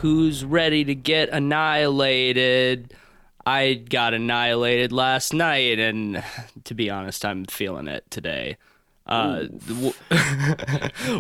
who's ready to get annihilated? I got annihilated last night, and to be honest, I'm feeling it today.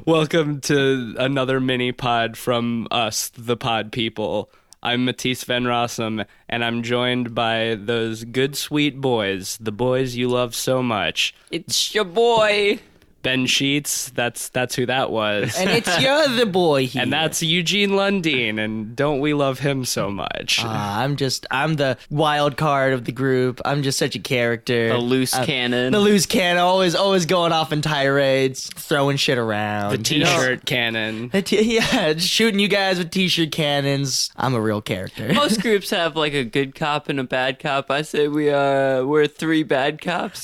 Welcome to another Minipod from us, the pod people. I'm Matisse Van Rossum, and I'm joined by those good, sweet boys, the boys you love so much. It's your boy, Ben Sheets, that's who that was. and it's your other boy here. And that's Eugene Lundeen, and don't we love him so much? I'm the wild card of the group. I'm just such a character. The loose cannon. The loose cannon, always going off in tirades, throwing shit around. The t-shirt cannon. Yeah, just shooting you guys with t-shirt cannons. I'm a real character. Most groups have like a good cop and a bad cop. I say we're three bad cops.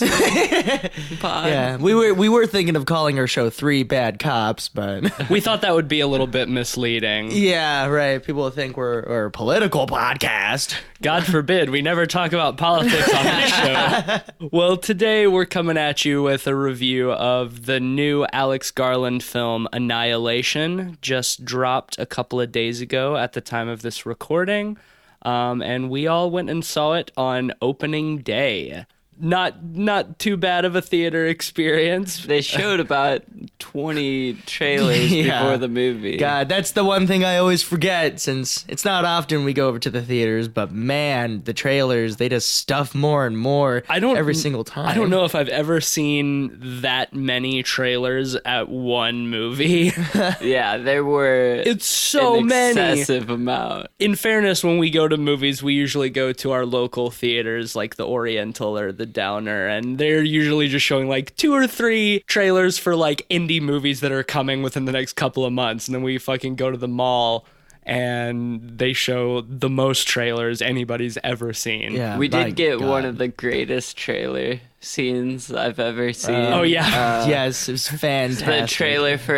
Yeah, we were thinking of calling our show Three Bad Cops, but We thought that would be a little bit misleading. yeah, right. People will think we're a political podcast. God forbid, we never talk about politics on this show. Well, today we're coming at you with a review of the new Alex Garland film, Annihilation, just dropped a couple of days ago at the time of this recording, and we all went and saw it on opening day. Not too bad of a theater experience. They showed about 20 trailers Yeah. before the movie. God, that's the one thing I always forget, since it's not often we go over to the theaters, but man, the trailers, they just stuff more and more every single time. I don't know if I've ever seen that many trailers at one movie. Yeah, there were It's so an many. excessive amount. In fairness, when we go to movies, we usually go to our local theaters like the Oriental or the Downer, and they're usually just showing like 2 or 3 trailers for like indie movies that are coming within the next couple of months, and then we fucking go to the mall and they show the most trailers anybody's ever seen. Yeah, We my did get God. one of the greatest trailer scenes I've ever seen. Oh yeah. Yes, it was The fantastic. trailer for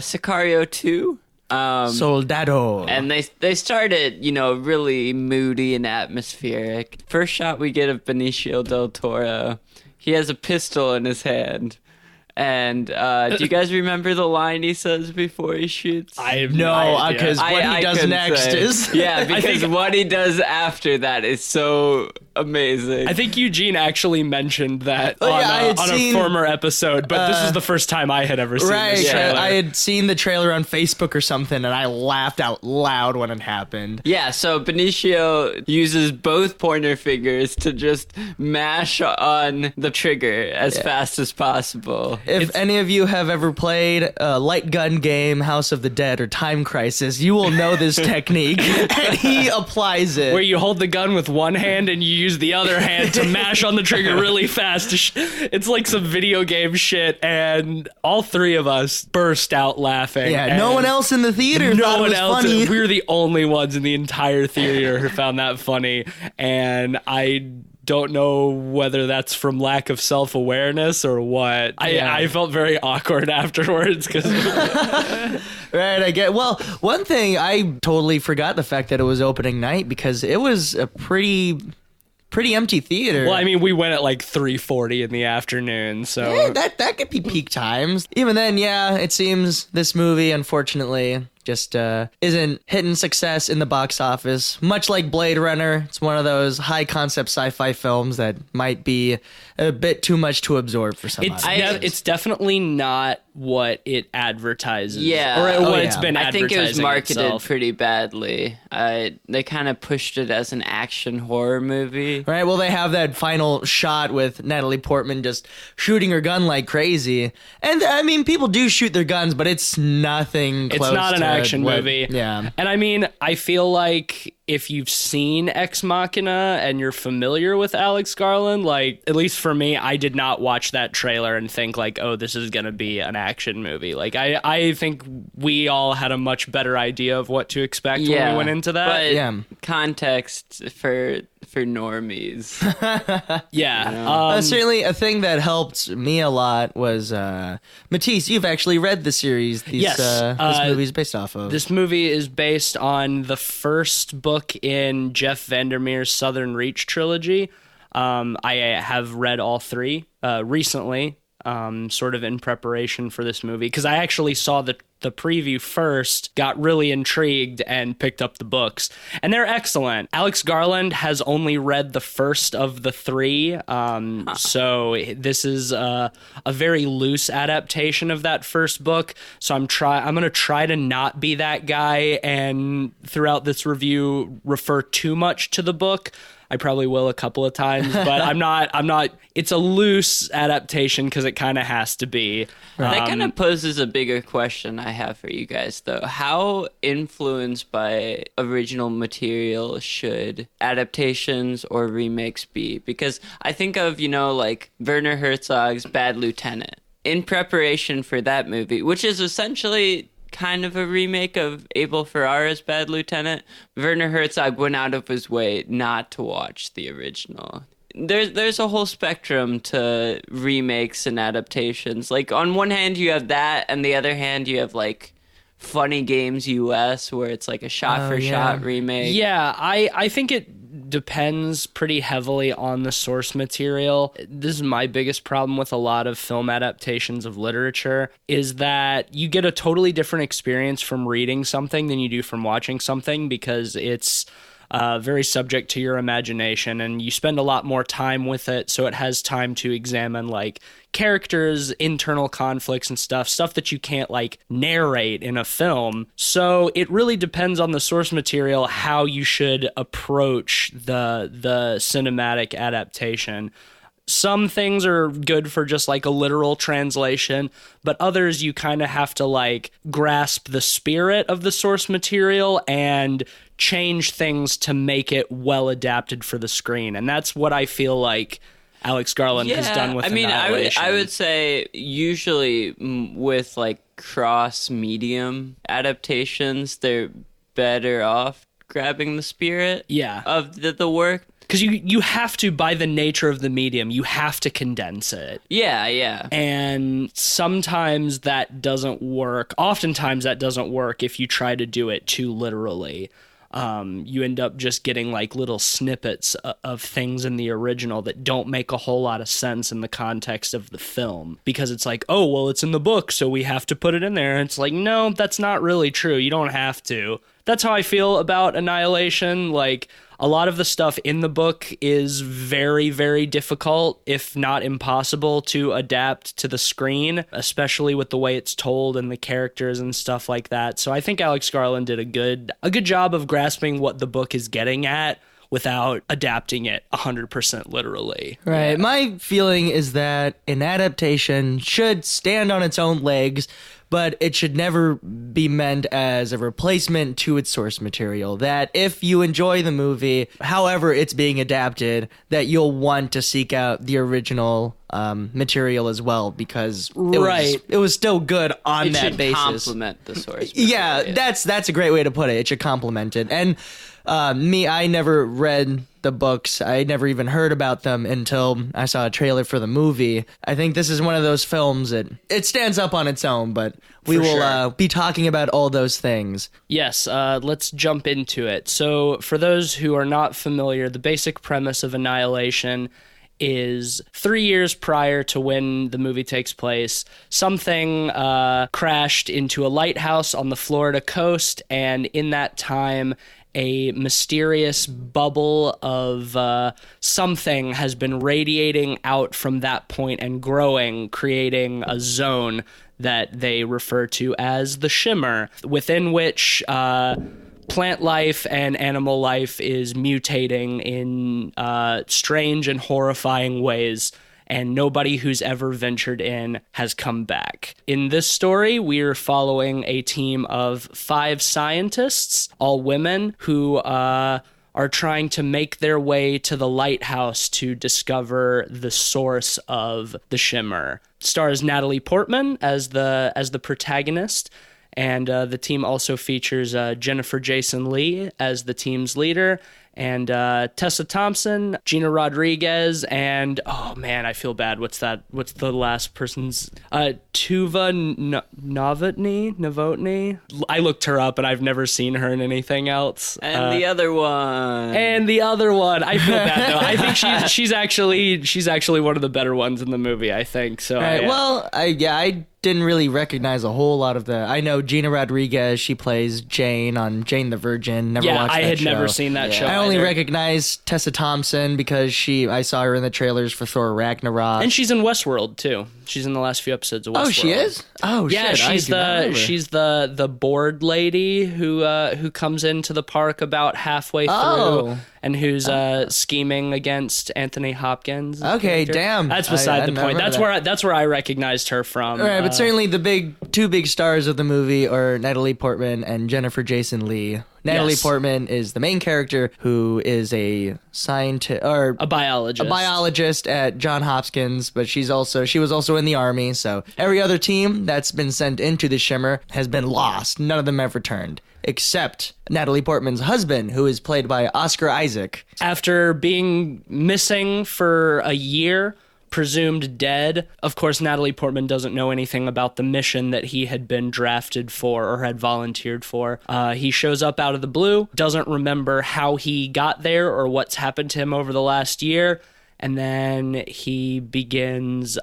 Sicario 2. Soldado. And they started, really moody and atmospheric. First shot we get of Benicio del Toro, he has a pistol in his hand. And do you guys remember the line he says before he shoots? I have No, idea. because what he does couldn't next say. is... Yeah, because what he does after that is so amazing. I think Eugene actually mentioned that Oh, yeah, I had on seen- a former episode, but this is the first time I had ever seen Right, this trailer. I had seen the trailer on Facebook or something, and I laughed out loud when it happened. Yeah, so Benicio uses both pointer fingers to just mash on the trigger as fast as possible. If any of you have ever played a light gun game, House of the Dead, or Time Crisis, you will know this technique, and he applies it. Where you hold the gun with one hand and you use the other hand to mash on the trigger really fast. It's like some video game shit, and all 3 of us burst out laughing. Yeah, no one else in the theater thought it was funny. We were the only ones in the entire theater who found that funny, and I don't know whether that's from lack of self-awareness or what. I felt very awkward afterwards because Right, I get. Well, one thing, I totally forgot the fact that it was opening night, because it was a pretty empty theater. well, I mean, we went at like 3:40 in the afternoon, so Yeah, that could be peak times. Even then, yeah, it seems this movie, unfortunately, just isn't hitting success in the box office. Much like Blade Runner, it's one of those high-concept sci-fi films that might be a bit too much to absorb for some audiences. it's definitely not what it advertises. Yeah. Or what Oh, it's yeah. been I advertising think it was marketed itself. pretty badly. They kind of pushed it as an action horror movie. Right, well, they have that final shot with Natalie Portman just shooting her gun like crazy. And, I mean, people do shoot their guns, but it's nothing close It's not an to action what- movie. Yeah. And I mean, I feel like if you've seen Ex Machina and you're familiar with Alex Garland, like, at least for me, I did not watch that trailer and think like, oh, this is going to be an action movie. Like, I think we all had a much better idea of what to expect when we went into that. But Yeah. context for normies. Yeah. Certainly, a thing that helped me a lot was Matisse. You've actually read the series. Yes, This movie is based off of. This movie is based on the first book in Jeff Vandermeer's Southern Reach trilogy. I have read all 3 recently. sort of in preparation for this movie, because I actually saw the preview first, got really intrigued, and picked up the books. And they're excellent. Alex Garland has only read the first of the three, so this is a very loose adaptation of that first book. So I'm going to try to not be that guy and throughout this review refer too much to the book. I probably will a couple of times, but I'm not, it's a loose adaptation because it kind of has to be. That kind of poses a bigger question I have for you guys, though. How influenced by original material should adaptations or remakes be? Because I think of, like Werner Herzog's Bad Lieutenant. In preparation for that movie, which is essentially kind of a remake of Abel Ferrara's Bad Lieutenant, Werner Herzog went out of his way not to watch the original. There's a whole spectrum to remakes and adaptations. Like, on one hand, you have that, and the other hand, you have, like, Funny Games US, where it's like a shot-for-shot remake. Yeah, I think it depends pretty heavily on the source material. This is my biggest problem with a lot of film adaptations of literature, is that you get a totally different experience from reading something than you do from watching something, because it's very subject to your imagination, and you spend a lot more time with it, so it has time to examine like characters, internal conflicts and stuff that you can't like narrate in a film. So it really depends on the source material how you should approach the cinematic adaptation. Some things are good for just like a literal translation, but others you kind of have to like grasp the spirit of the source material and change things to make it well adapted for the screen. And that's what I feel like Alex Garland has done with Annihilation. I would say usually with like cross-medium adaptations, they're better off grabbing the spirit of the work. Because you have to, by the nature of the medium, you have to condense it. Yeah. And sometimes that doesn't work. Oftentimes that doesn't work if you try to do it too literally. You end up just getting like little snippets of things in the original that don't make a whole lot of sense in the context of the film, because it's like, oh, well, it's in the book, so we have to put it in there. And it's like, no, that's not really true. You don't have to. That's how I feel about Annihilation. Like, a lot of the stuff in the book is very, very difficult, if not impossible, to adapt to the screen, especially with the way it's told and the characters and stuff like that. So I think Alex Garland did a good job of grasping what the book is getting at without adapting it 100% literally. Right. Yeah. My feeling is that an adaptation should stand on its own legs, but it should never be meant as a replacement to its source material. That if you enjoy the movie, however it's being adapted, that you'll want to seek out the original material as well, because it was still good on that basis. It should complement the source material. Yeah, that's a great way to put it. It should complement it. And I never read the books. I never even heard about them until I saw a trailer for the movie. I think this is one of those films that it stands up on its own, but we will be talking about all those things. Yes, let's jump into it. So for those who are not familiar, the basic premise of Annihilation is 3 years prior to when the movie takes place, something crashed into a lighthouse on the Florida coast, and in that time, a mysterious bubble of something has been radiating out from that point and growing, creating a zone that they refer to as the shimmer, within which plant life and animal life is mutating in strange and horrifying ways, and nobody who's ever ventured in has come back. In this story, we're following a team of 5 scientists, all women, who are trying to make their way to the lighthouse to discover the source of the shimmer. It stars Natalie Portman as the protagonist, and the team also features Jennifer Jason Leigh as the team's leader, and Tessa Thompson, Gina Rodriguez, and oh man, I feel bad. What's the last person's? Tuva Novotny. I looked her up, and I've never seen her in anything else. And the other one. I feel bad though. I think she's actually one of the better ones in the movie. I think so. Right. Well, I didn't really recognize a whole lot of I know Gina Rodriguez, she plays Jane on Jane the Virgin. Never watched that show. I had never seen that show. I only recognize Tessa Thompson because I saw her in the trailers for Thor Ragnarok. And she's in Westworld too. She's in the last few episodes of Westworld. Oh, she is? Oh, yeah, shit. she's the bored lady who comes into the park about halfway through and who's scheming against Anthony Hopkins. Okay, damn. That's beside the point. That's where I recognized her from. Right, but certainly the two big stars of the movie are Natalie Portman and Jennifer Jason Leigh. Natalie Portman is the main character, who is a scientist or a biologist at Johns Hopkins, but she was also in the army. So every other team that's been sent into the Shimmer has been lost. None of them have returned, except Natalie Portman's husband, who is played by Oscar Isaac. After being missing for a year, presumed dead. Of course, Natalie Portman doesn't know anything about the mission that he had been drafted for or had volunteered for. He shows up out of the blue, doesn't remember how he got there or what's happened to him over the last year, and then he begins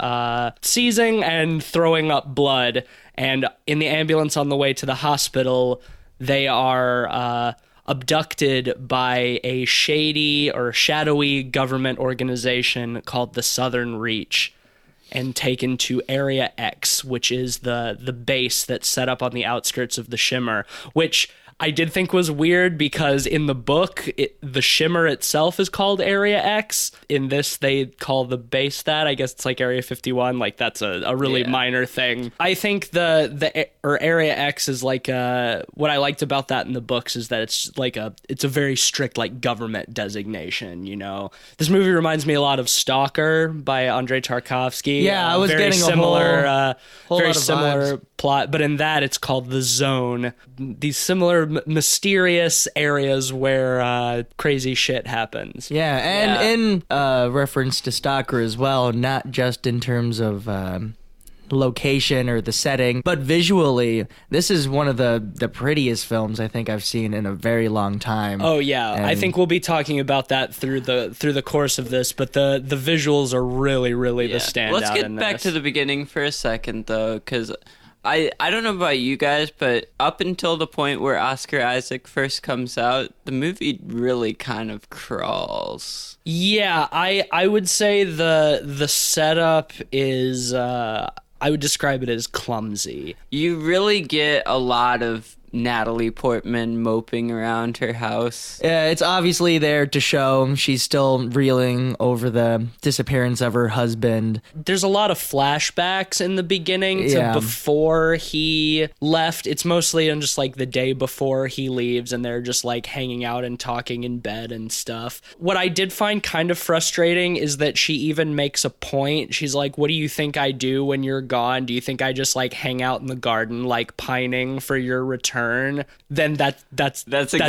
seizing and throwing up blood. And in the ambulance on the way to the hospital, they are abducted by a shady or shadowy government organization called the Southern Reach and taken to Area X, which is the base that's set up on the outskirts of the Shimmer, which I did think was weird because in the book, the Shimmer itself is called Area X. In this, they call the base that. I guess it's like Area 51. Like, that's a really minor thing. I think Area X is like what I liked about that in the books is that it's a very strict like government designation. You know, this movie reminds me a lot of Stalker by Andrei Tarkovsky. Yeah, I was very getting similar, a whole very lot of similar vibes. Plot, but in that it's called the Zone. These similar mysterious areas where crazy shit happens. Yeah, and in reference to Stalker as well, not just in terms of location or the setting, but visually, this is one of the prettiest films I think I've seen in a very long time. Oh yeah, and I think we'll be talking about that through the course of this, but the visuals are really the standout. Let's get back to the beginning for a second though, because I don't know about you guys, but up until the point where Oscar Isaac first comes out, the movie really kind of crawls. Yeah, I would say the setup is I would describe it as clumsy. You really get a lot of Natalie Portman moping around her house. It's obviously there to show she's still reeling over the disappearance of her husband. There's a lot of flashbacks in the beginning to before he left. It's mostly on just like the day before he leaves, and they're just like hanging out and talking in bed and stuff. What I did find kind of frustrating is that she even makes a point. She's like, "What do you think I do when you're gone? Do you think I just like hang out in the garden like pining for your return?" Then that's exactly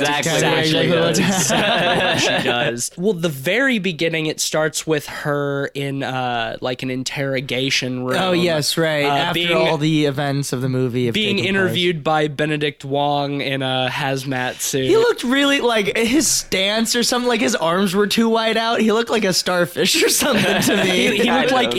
what she does. Well, the very beginning, it starts with her in like an interrogation room. Oh yes, right. After all the events of the movie, being interviewed by Benedict Wong in a hazmat suit. He looked really like his stance or something. Like his arms were too wide out. He looked like a starfish or something to me.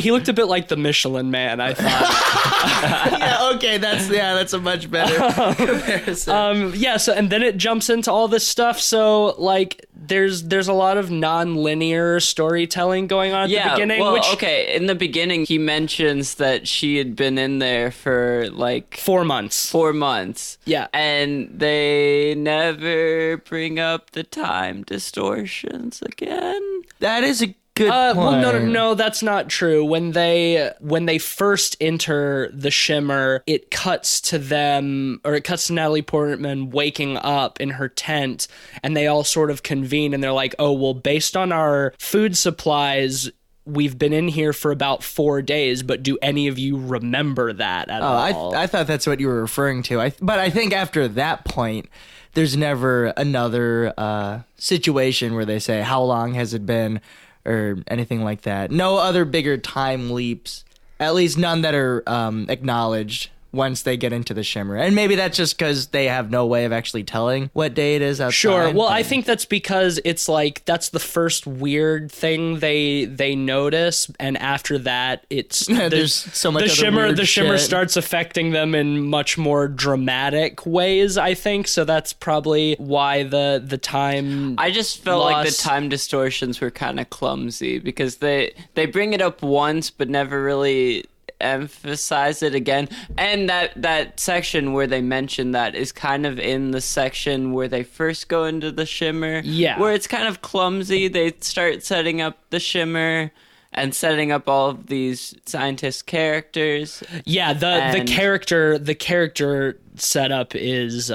he looked a bit like the Michelin Man, I thought. Yeah. Okay. That's a much better comparison. So and then it jumps into all this stuff. So like there's a lot of non-linear storytelling going on at the beginning. Well, okay. In the beginning, he mentions that she had been in there for like 4 months. 4 months. Yeah, and they never bring up the time distortions again. That is a good point. Well, no, that's not true. When they first enter the Shimmer, it cuts to Natalie Portman waking up in her tent, and they all sort of convene, and they're like, "Oh, well, based on our food supplies, we've been in here for about 4 days, but do any of you remember that at all? I thought that's what you were referring to. But I think after that point, there's never another situation where they say, how long has it been, or anything like that. No other bigger time leaps, at least none that are acknowledged once they get into the shimmer. And maybe that's just because they have no way of actually telling what day it is outside. Sure. Well, I think that's because it's like that's the first weird thing they notice, and after that, it's there's so much the other shimmer. weird The shimmer shit. starts affecting them in much more dramatic ways, I think. So that's probably why the time. I just felt like the loss- time distortions were kind of clumsy because they bring it up once but never really emphasize it again. And that section where they mention that is kind of in the section where they first go into the shimmer. Yeah. Where it's kind of clumsy. They start setting up the shimmer and setting up all of these scientist characters. Yeah, the character setup is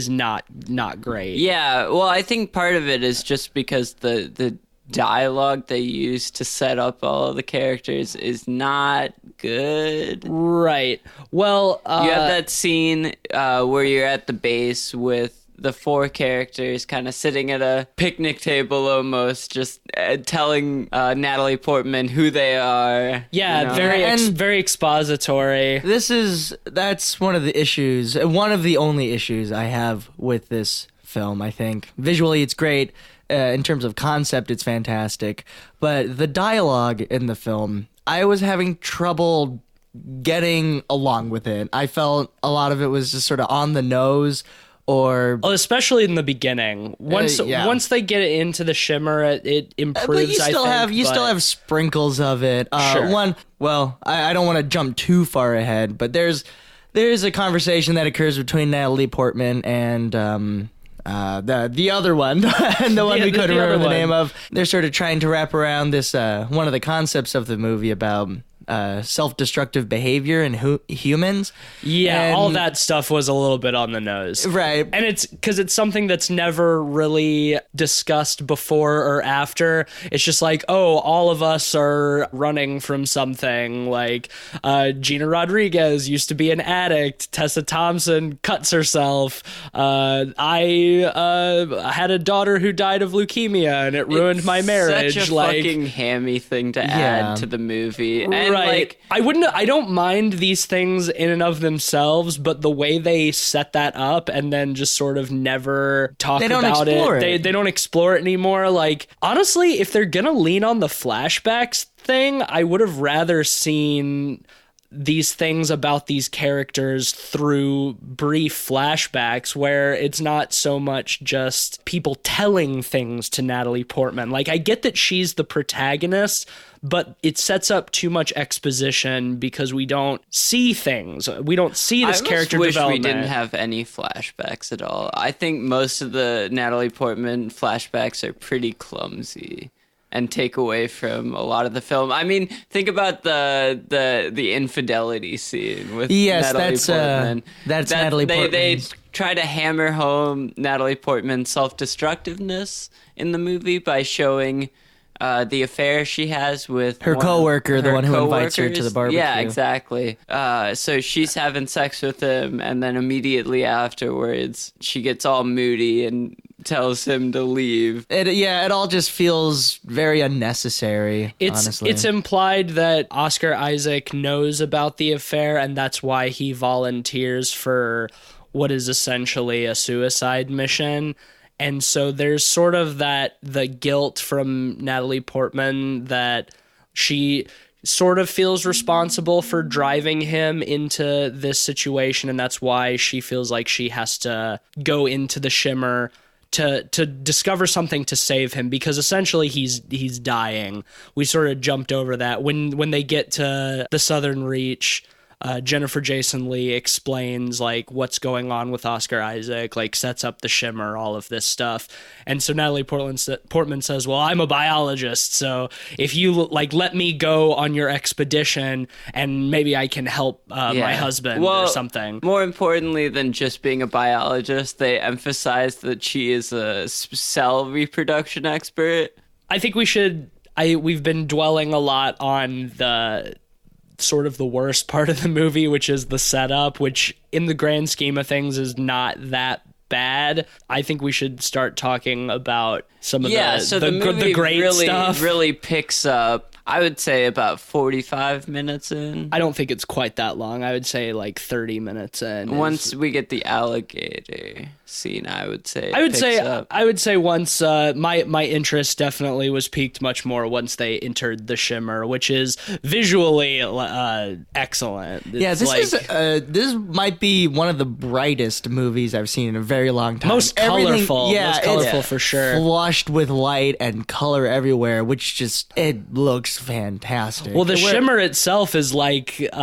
not great. Yeah, well, I think part of it is just because the dialogue they use to set up all of the characters is not good. Right. Well, You have that scene where you're at the base with the 4 characters kind of sitting at a picnic table almost, just telling Natalie Portman who they are. yeah, you know? very expository. That's one of the issues, one of the only issues I have with this film, I think. Visually, it's great. In terms of concept, it's fantastic. But the dialogue in the film, I was having trouble getting along with it. I felt a lot of it was just sort of on the nose, or... Especially in the beginning. Once they get into the shimmer, it improves, But you still I think. still have sprinkles of it. Sure. I don't want to jump too far ahead, but there's a conversation that occurs between Natalie Portman and the other one, and the one we couldn't remember the name of. They're sort of trying to wrap around this one of the concepts of the movie about self-destructive behavior in humans. Yeah, And- all that stuff was a little bit on the nose. Right. And it's because it's something that's never really discussed before or after. It's just like, oh, all of us are running from something. Like Gina Rodriguez used to be an addict. Tessa Thompson cuts herself. I had a daughter who died of leukemia, and it ruined my marriage. Such a fucking hammy thing to add to the movie. And right. I don't mind these things in and of themselves, but the way they set that up and then just sort of never talk about it. They don't explore it anymore. Like, honestly, if they're gonna lean on the flashbacks thing, I would have rather seen these things about these characters through brief flashbacks where it's not so much just people telling things to Natalie Portman. Like, I get that she's the protagonist, but it sets up too much exposition because we don't see things. We don't see this character development. We didn't have any flashbacks at all. I think most of the Natalie Portman flashbacks are pretty clumsy and take away from a lot of the film. I mean, think about the infidelity scene with Natalie Portman. That's Natalie Portman. They try to hammer home Natalie Portman's self-destructiveness in the movie by showing the affair she has with her coworker, the one who invites her to the barbecue. Yeah, exactly. So she's having sex with him, and then immediately afterwards, she gets all moody and tells him to leave. It all just feels very unnecessary, honestly. It's implied that Oscar Isaac knows about the affair, and that's why he volunteers for what is essentially a suicide mission. And so there's sort of the guilt from Natalie Portman that she sort of feels responsible for driving him into this situation, and that's why she feels like she has to go into the shimmer to discover something to save him, because essentially he's dying. We sort of jumped over that. When they get to the Southern Reach, Jennifer Jason Leigh explains like what's going on with Oscar Isaac, like sets up the shimmer, all of this stuff. And so Natalie Portman says, well, I'm a biologist, so if you like let me go on your expedition and maybe I can help my husband or something. More importantly than just being a biologist, they emphasize that she is a cell reproduction expert. I think we should we've been dwelling a lot on the sort of the worst part of the movie, which is the setup, which in the grand scheme of things is not that bad. I think we should start talking about some of the movie great really, stuff. really picks up, I would say, about 45 minutes in. I don't think it's quite that long. I would say like 30 minutes in. Once we get the alligator scene, I would say once my interest definitely was piqued much more once they entered the shimmer, which is visually excellent. This might be one of the brightest movies I've seen in a very long time. Most colorful for sure. Flushed with light and color everywhere, which just it looks fantastic. Well, the shimmer itself is like looks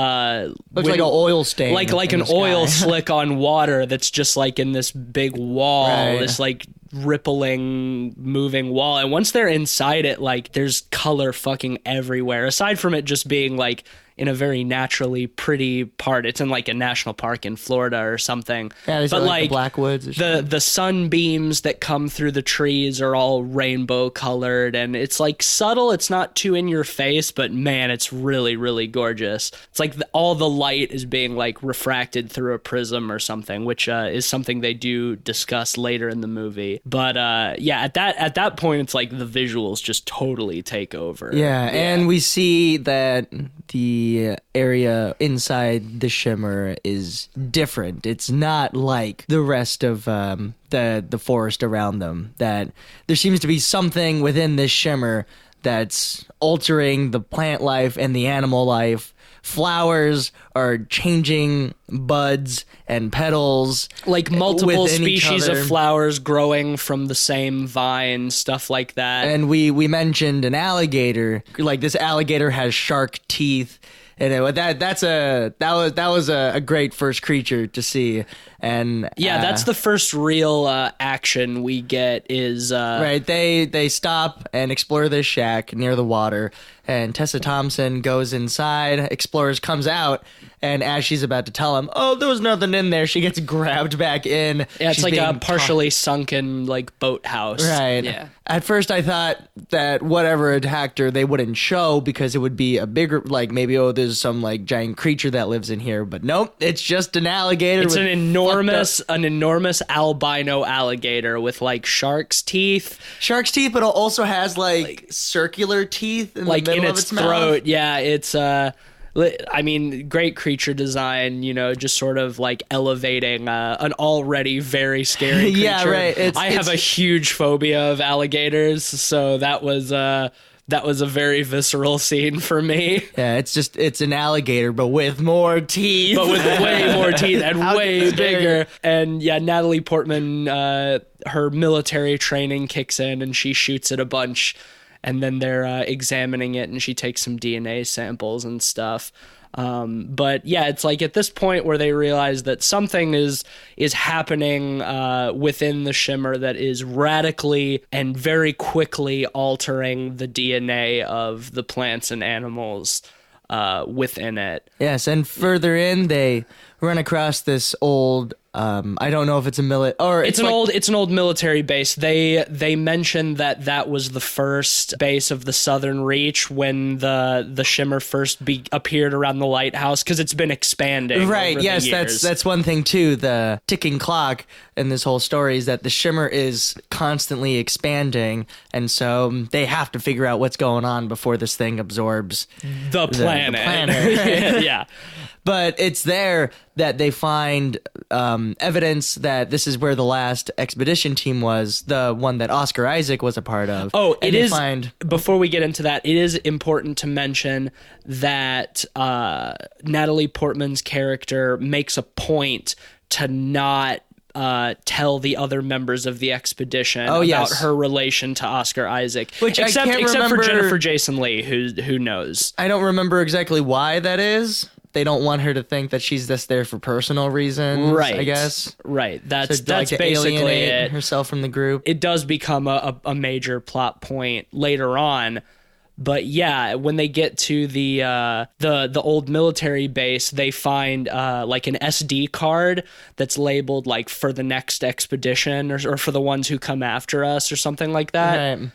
like an oil stain, like an oil slick on water that's just like in this big wall, this like rippling moving wall, and once they're inside it, like there's color fucking everywhere, aside from it just being like in a very naturally pretty part. It's in like a national park in Florida or something. Yeah, but like the Blackwoods. Or the sunbeams that come through the trees are all rainbow colored, and it's like subtle. It's not too in your face, but man, it's really, really gorgeous. It's like all the light is being like refracted through a prism or something, which is something they do discuss later in the movie. But at that point, it's like the visuals just totally take over. Yeah, and we see that the area inside the shimmer is different. It's not like the rest of the forest around them. That there seems to be something within this shimmer that's altering the plant life and the animal life. Flowers are changing buds and petals, like multiple species of flowers growing from the same vine, stuff like that. And we mentioned an alligator. Like this alligator has shark teeth. And that was a great first creature to see, and that's the first real action we get is right. They stop and explore this shack near the water, and Tessa Thompson goes inside. Explorers comes out, and as she's about to tell him, "Oh, there was nothing in there," she gets grabbed back in. Yeah, it's like a partially sunken like boathouse. Right. Yeah. At first, I thought that whatever attacked her, they wouldn't show because it would be a bigger, like maybe there's some like giant creature that lives in here, but nope, it's just an alligator. It's an enormous albino alligator with like shark's teeth, but it also has like circular teeth in the middle of its throat. Mouth. Yeah, it's I mean, great creature design, just sort of like elevating an already very scary creature. Yeah, right. I have a huge phobia of alligators, so that was a very visceral scene for me. Yeah, it's an alligator, but with more teeth. But with way more teeth and way bigger. And yeah, Natalie Portman, her military training kicks in and she shoots it a bunch. And then they're examining it, and she takes some DNA samples and stuff. But yeah, it's like at this point where they realize that something is happening within the shimmer that is radically and very quickly altering the DNA of the plants and animals within it. Yes, and further in, they run across this old. I don't know if it's a it's an old military base. They mentioned that was the first base of the Southern Reach when the shimmer first appeared around the lighthouse, because it's been expanding. Right. Over yes, the years. that's one thing too. The ticking clock in this whole story is that the shimmer is constantly expanding, and so they have to figure out what's going on before this thing absorbs the planet. Right? Yeah. But it's there that they find evidence that this is where the last expedition team was, the one that Oscar Isaac was a part of. Oh, before we get into that, it is important to mention that Natalie Portman's character makes a point to not tell the other members of the expedition about her relation to Oscar Isaac. Except for Jennifer Jason Leigh, who knows. I don't remember exactly why that is. They don't want her to think that she's just there for personal reasons, right? I guess. Right. That's like basically it. Herself from the group. It does become a major plot point later on. But yeah, when they get to the old military base, they find like an SD card that's labeled like for the next expedition or for the ones who come after us or something like that. Right.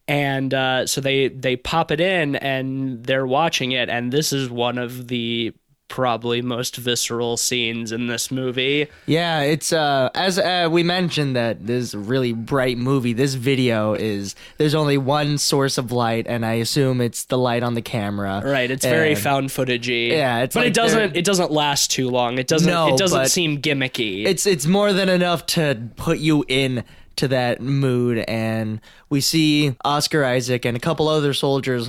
And so they pop it in and they're watching it, and this is one of the probably most visceral scenes in this movie. Yeah, it's as we mentioned that this is a really bright movie. This video there's only one source of light, and I assume it's the light on the camera. Right, it's very found footagey. Yeah, but it doesn't last too long. It doesn't seem gimmicky. It's more than enough to put you in to that mood, and we see Oscar Isaac and a couple other soldiers.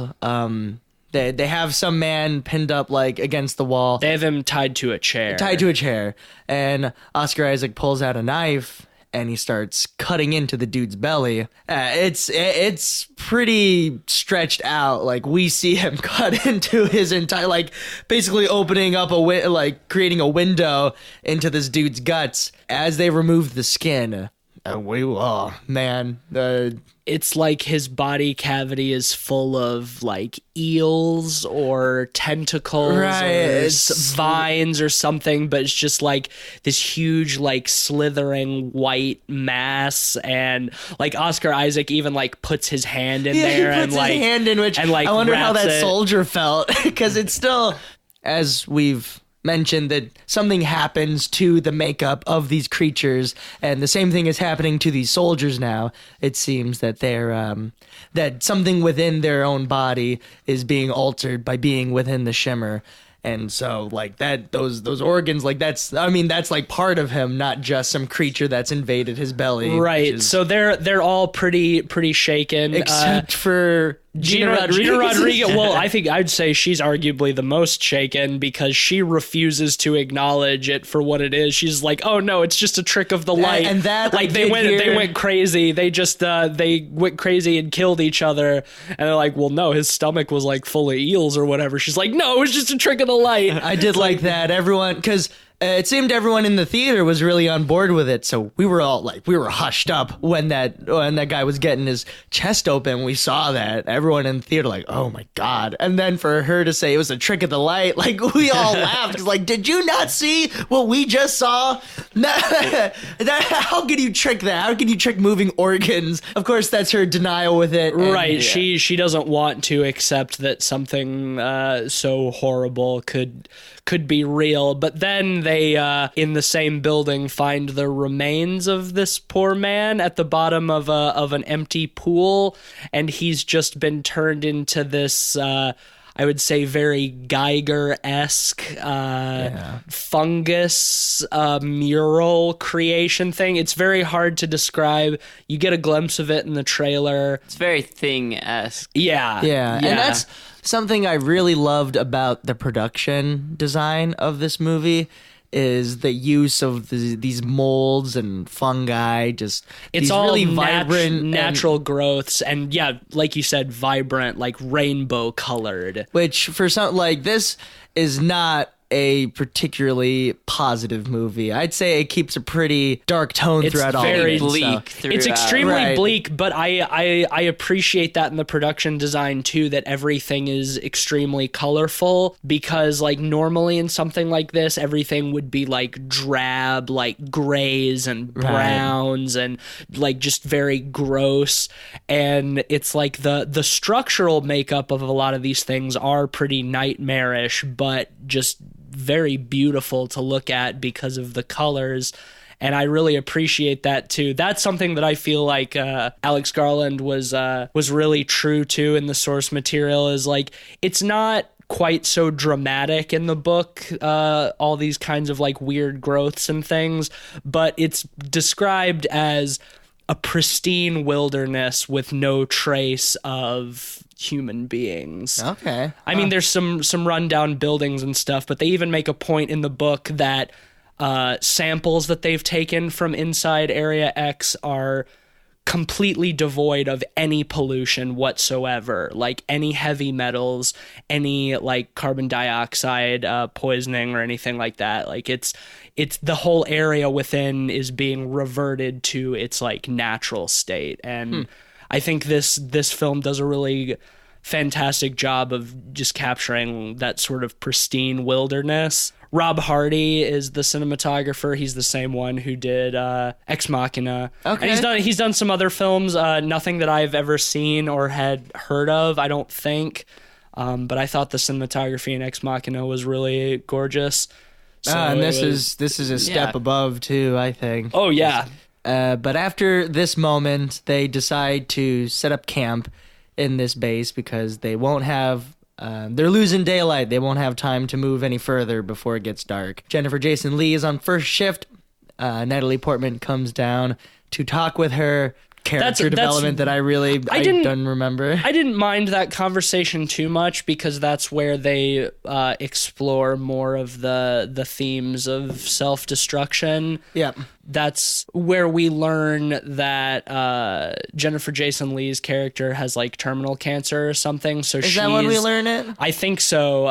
They have some man pinned up like against the wall. They have him tied to a chair. And Oscar Isaac pulls out a knife and he starts cutting into the dude's belly. It's pretty stretched out. Like, we see him cut into his entire, like, basically opening up creating a window into this dude's guts as they remove the skin. It's like his body cavity is full of like eels or tentacles or vines or something, but it's just like this huge like slithering white mass, and like Oscar Isaac even like puts his hand in there and like his hand in, which I wonder how that soldier felt, because it's still, as we've mentioned, that something happens to the makeup of these creatures, and the same thing is happening to these soldiers now. It seems that they're that something within their own body is being altered by being within the shimmer. And so, like, that, those organs, like, that's like part of him, not just some creature that's invaded his belly. Right. So they're all pretty shaken, except for Gina Rodriguez. Well, I think I'd say she's arguably the most shaken, because she refuses to acknowledge it for what it is. She's like, "Oh no, it's just a trick of the light." And that, like, they went crazy. They just they went crazy and killed each other. And they're like, "Well, no, his stomach was like full of eels or whatever." She's like, "No, it was just a trick of the light." I did like that. Everyone, because it seemed everyone in the theater was really on board with it, so we were all like, we were hushed up when that guy was getting his chest open. We saw that. Everyone in the theater like, "Oh my god!" And then for her to say it was a trick of the light, like, we all laughed. Because, like, did you not see what we just saw? How can you trick that? How can you trick moving organs? Of course, that's her denial with it. Right. Yeah. She doesn't want to accept that something so horrible could be real. But then they, in the same building, find the remains of this poor man at the bottom of an empty pool, and he's just been turned into this, I would say, very Geiger-esque fungus mural creation thing. It's very hard to describe. You get a glimpse of it in the trailer. It's very Thing-esque. Yeah. And that's something I really loved about the production design of this movie, is the use of these molds and fungi. Just it's these all really vibrant natural growths, and yeah, like you said, vibrant, like rainbow colored. Which for some, like, this is not a particularly positive movie. I'd say it keeps a pretty dark tone throughout all of it. It's very bleak throughout. It's extremely bleak, but I appreciate that in the production design too, that everything is extremely colorful, because like normally in something like this, everything would be like drab, like grays and browns and like just very gross. And it's like the structural makeup of a lot of these things are pretty nightmarish, but just very beautiful to look at because of the colors, and I really appreciate that too. That's something that I feel like Alex Garland was really true to in the source material, is like, it's not quite so dramatic in the book, all these kinds of like weird growths and things, but it's described as a pristine wilderness with no trace of human beings. Okay. I mean, there's some rundown buildings and stuff, but they even make a point in the book that samples that they've taken from inside Area X are completely devoid of any pollution whatsoever, like any heavy metals, any like carbon dioxide poisoning or anything like that. Like it's the whole area within is being reverted to its like natural state. And I think this film does a really fantastic job of just capturing that sort of pristine wilderness Rob Hardy is the cinematographer. He's the same one who did Ex Machina. Okay. And he's done some other films, nothing that I've ever seen or had heard of, I don't think. But I thought the cinematography in Ex Machina was really gorgeous. So and this is a step above too, I think. Oh yeah. But after this moment, they decide to set up camp in this base because they won't have. They're losing daylight. They won't have time to move any further before it gets dark. Jennifer Jason Leigh is on first shift. Natalie Portman comes down to talk with her. Character development that I don't remember. I didn't mind that conversation too much because that's where they explore more of the themes of self-destruction. Yeah. That's where we learn that Jennifer Jason Leigh's character has like terminal cancer or something. So is that when we learn it? I think so.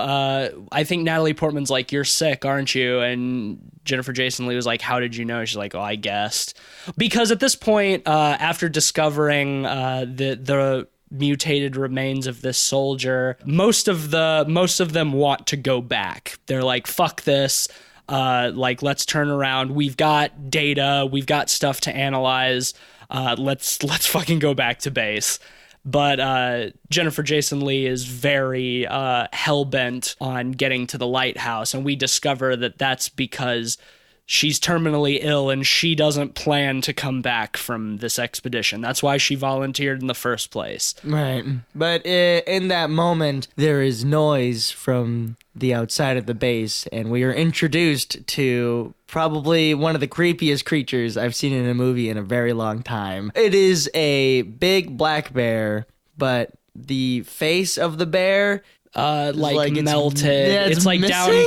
I think Natalie Portman's like, "You're sick, aren't you?" And Jennifer Jason Leigh was like, "How did you know?" She's like, "Oh, I guessed." Because at this point, after discovering the mutated remains of this soldier, most of them want to go back. They're like, "Fuck this." Let's turn around. We've got data. We've got stuff to analyze. Let's fucking go back to base. But Jennifer Jason Leigh is very hell-bent on getting to the lighthouse, and we discover that that's because she's terminally ill and she doesn't plan to come back from this expedition. That's why she volunteered in the first place. Right. But in that moment, there is noise from the outside of the base, and we are introduced to probably one of the creepiest creatures I've seen in a movie in a very long time. It is a big black bear, but the face of the bear like melted. It's like missing?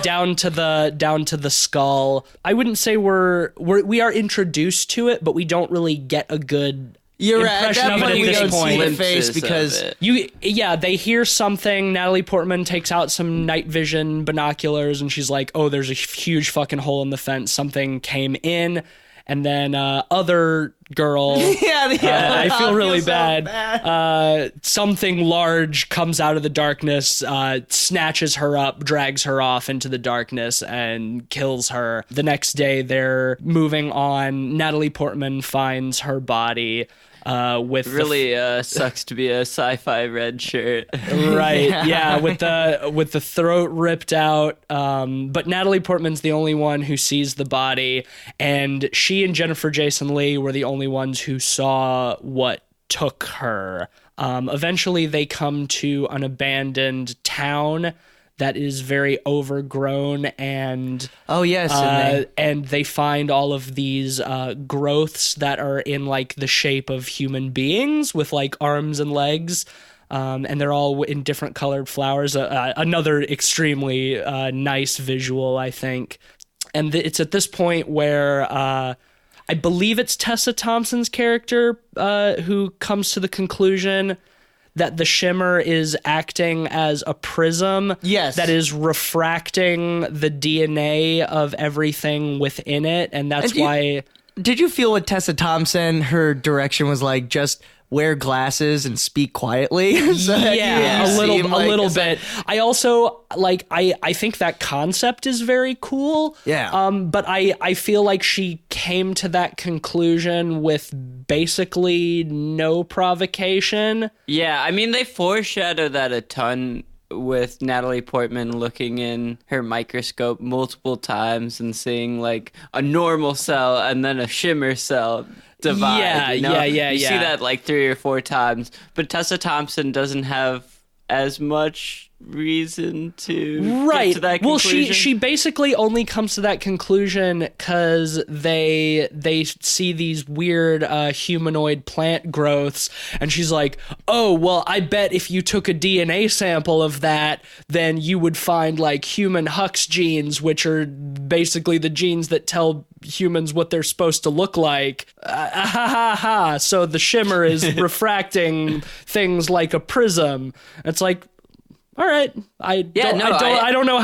down to the skull. I wouldn't say we are introduced to it, but we don't really get a good impression of it at this point. See the face because they hear something. Natalie Portman takes out some night vision binoculars and she's like, "Oh, there's a huge fucking hole in the fence. Something came in." And then other girl, I feel really bad. Something large comes out of the darkness, snatches her up, drags her off into the darkness, and kills her. The next day, they're moving on. Natalie Portman finds her body. Sucks to be a sci-fi red shirt. Right, yeah, with the throat ripped out. But Natalie Portman's the only one who sees the body, and she and Jennifer Jason Leigh were the only ones who saw what took her. Eventually, they come to an abandoned town that is very overgrown, and and they find all of these growths that are in like the shape of human beings with like arms and legs, and they're all in different colored flowers. Another extremely nice visual, I think. And it's at this point where I believe it's Tessa Thompson's character who comes to the conclusion that the shimmer is acting as a prism that is refracting the DNA of everything within it, and that's why... Did you feel with Tessa Thompson, her direction was like, just wear glasses and speak quietly? A little bit. I also, I think that concept is very cool. Yeah. But I feel like she came to that conclusion with basically no provocation. Yeah, I mean, they foreshadow that a ton with Natalie Portman looking in her microscope multiple times and seeing like a normal cell and then a shimmer cell divide. You see that like 3 or 4 times, but Tessa Thompson doesn't have as much reason to get to that conclusion. Well, she basically only comes to that conclusion because they see these weird humanoid plant growths, and she's like, "Oh, well, I bet if you took a DNA sample of that, then you would find like human Hux genes, which are basically the genes that tell humans what they're supposed to look like." So the shimmer is refracting things like a prism. It's like, All right. I don't know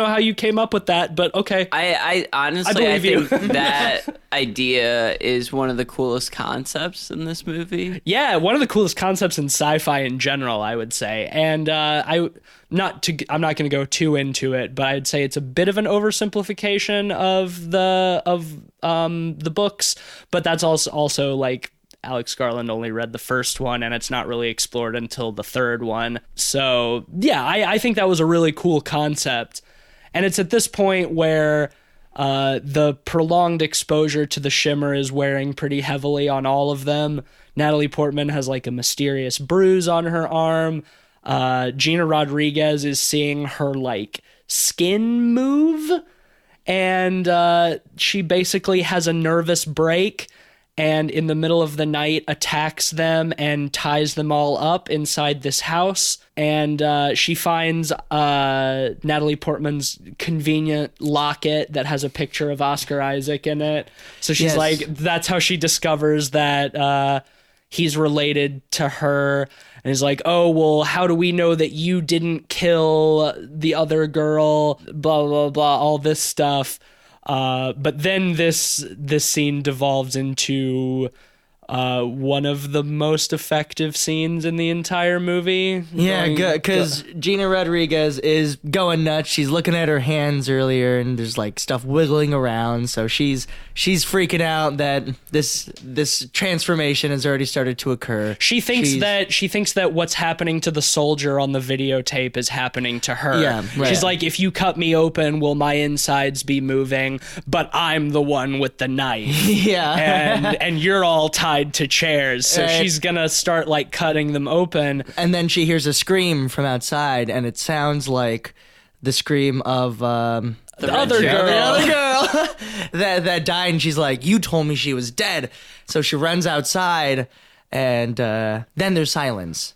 how you came up with that, but okay. I honestly I I believe think you. that idea is one of the coolest concepts in this movie. Yeah, one of the coolest concepts in sci-fi in general, I would say. And I'm not going to go too into it, but I'd say it's a bit of an oversimplification of the books, but that's also like Alex Garland only read the first one, and it's not really explored until the third one. So yeah, I think that was a really cool concept. And it's at this point where the prolonged exposure to the shimmer is wearing pretty heavily on all of them. Natalie Portman has like a mysterious bruise on her arm. Gina Rodriguez is seeing her like skin move, and she basically has a nervous break, and in the middle of the night attacks them and ties them all up inside this house. And she finds Natalie Portman's convenient locket that has a picture of Oscar Isaac in it. So she's like, that's how she discovers that he's related to her. And he's like, oh, well, how do we know that you didn't kill the other girl? Blah, blah, blah, all this stuff. But then this scene devolves into one of the most effective scenes in the entire movie. Yeah, because Gina Rodriguez is going nuts. She's looking at her hands earlier, and there's like stuff wiggling around. So she's freaking out that this transformation has already started to occur. She thinks that what's happening to the soldier on the videotape is happening to her. Yeah, right. She's like, if you cut me open, will my insides be moving? But I'm the one with the knife. Yeah, and you're all tied to chairs, so she's gonna start like cutting them open. And then she hears a scream from outside, and it sounds like the scream of the other girl that died. And she's like, "You told me she was dead." So she runs outside, and then there's silence,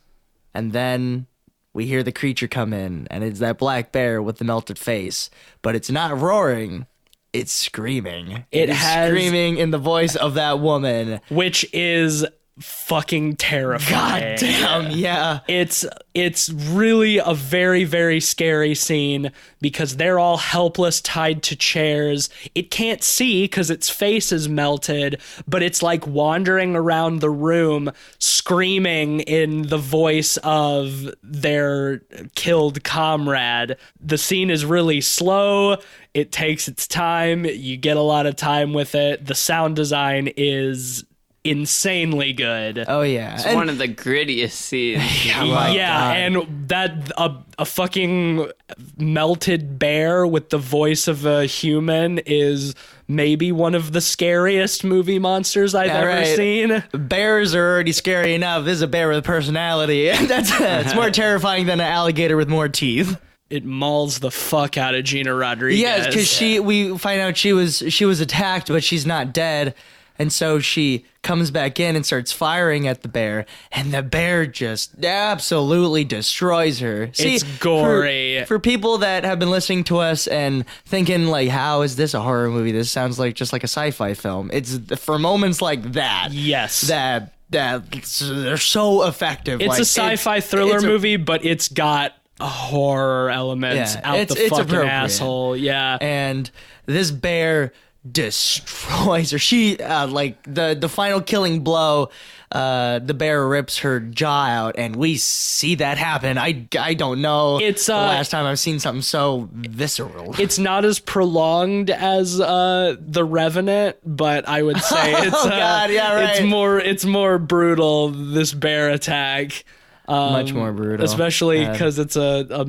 and then we hear the creature come in, and it's that black bear with the melted face, but it's not roaring. It's screaming. It's screaming in the voice of that woman, which is fucking terrifying. God damn, yeah. It's really a very, very scary scene because they're all helpless, tied to chairs. It can't see because its face is melted, but it's like wandering around the room screaming in the voice of their killed comrade. The scene is really slow. It takes its time. You get a lot of time with it. The sound design is insanely good. Oh yeah, It's one of the grittiest scenes. And that a fucking melted bear with the voice of a human is maybe one of the scariest movie monsters I've ever seen. Bears are already scary enough. This is a bear with a personality. It's more terrifying than an alligator with more teeth. It mauls the fuck out of Gina Rodriguez. Yes, because we find out she was attacked, but she's not dead. And so she comes back in and starts firing at the bear, and the bear just absolutely destroys her. See, it's gory. For people that have been listening to us and thinking, like, how is this a horror movie? This sounds like just like a sci-fi film. It's for moments like that. Yes. That they're so effective. It's like, a sci-fi thriller movie, but it's got horror elements out the fucking asshole. Yeah. And this bear destroys her. She like the final killing blow, the bear rips her jaw out, and we see that happen. I don't know it's the last time I've seen something so visceral. It's not as prolonged as The Revenant, but I would say it's more brutal, this bear attack. Much more brutal, especially because it's a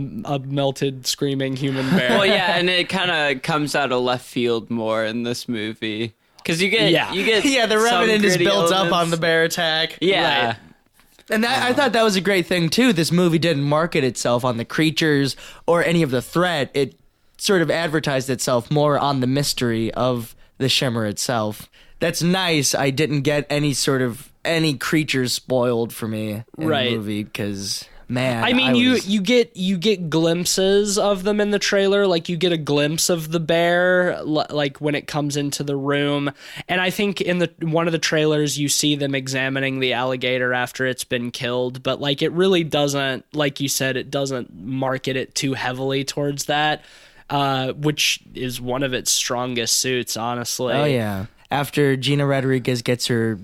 melted, screaming human bear. Well, yeah, and it kind of comes out of left field more in this movie because you get the Revenant is built up on the bear attack. Yeah. Right. And I thought that was a great thing too. This movie didn't market itself on the creatures or any of the threat. It sort of advertised itself more on the mystery of the shimmer itself. That's nice. I didn't get any creatures spoiled for me in the movie because, man. I mean, you get glimpses of them in the trailer. Like you get a glimpse of the bear, like when it comes into the room. And I think in one of the trailers, you see them examining the alligator after it's been killed. But like, it really doesn't, like you said, it doesn't market it too heavily towards that, which is one of its strongest suits, honestly. Oh yeah. After Gina Rodriguez gets her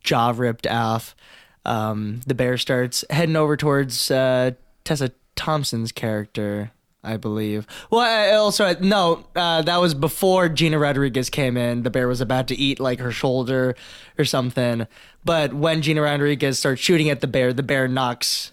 jaw ripped off, the bear starts heading over towards Tessa Thompson's character, I believe. Well, that was before Gina Rodriguez came in. The bear was about to eat like her shoulder or something. But when Gina Rodriguez starts shooting at the bear knocks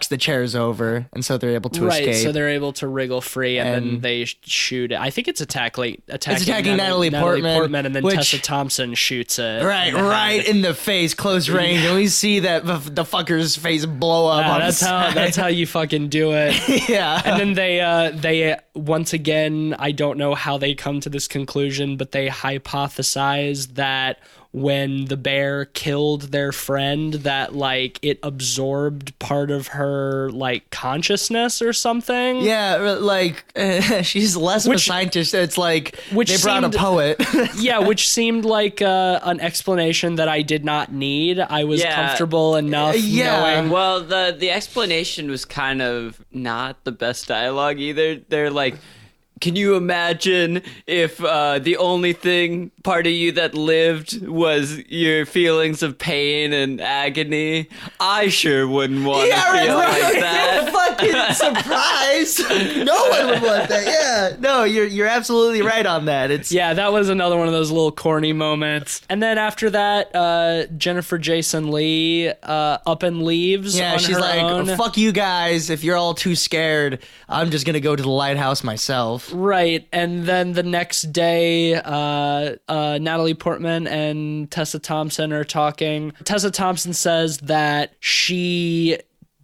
the chairs over, and so they're able to escape. Right, so they're able to wriggle free, and then they shoot it. I think it's attacking Natalie Portman, and then Tessa Thompson shoots it. Right in the face, close range, and we see that the fucker's face blow up. That's how you fucking do it. Yeah. And then they once again, I don't know how they come to this conclusion, but they hypothesize that when the bear killed their friend, that like it absorbed part of her like consciousness or something. Yeah, like she's less of a scientist. It's like they brought a poet. Yeah, which seemed like an explanation that I did not need. I was comfortable enough knowing. Well, the explanation was kind of not the best dialogue either. They're like, can you imagine if the only part of you that lived was your feelings of pain and agony? I sure wouldn't want to feel like that. Fucking surprise! No one would want that. Yeah, no, you're absolutely right on that. That was another one of those little corny moments. And then after that, Jennifer Jason Leigh up and leaves. Yeah, on she's her like, own. "Fuck you guys! If you're all too scared, I'm just gonna go to the lighthouse myself." Right, and then the next day, Natalie Portman and Tessa Thompson are talking. Tessa Thompson says that she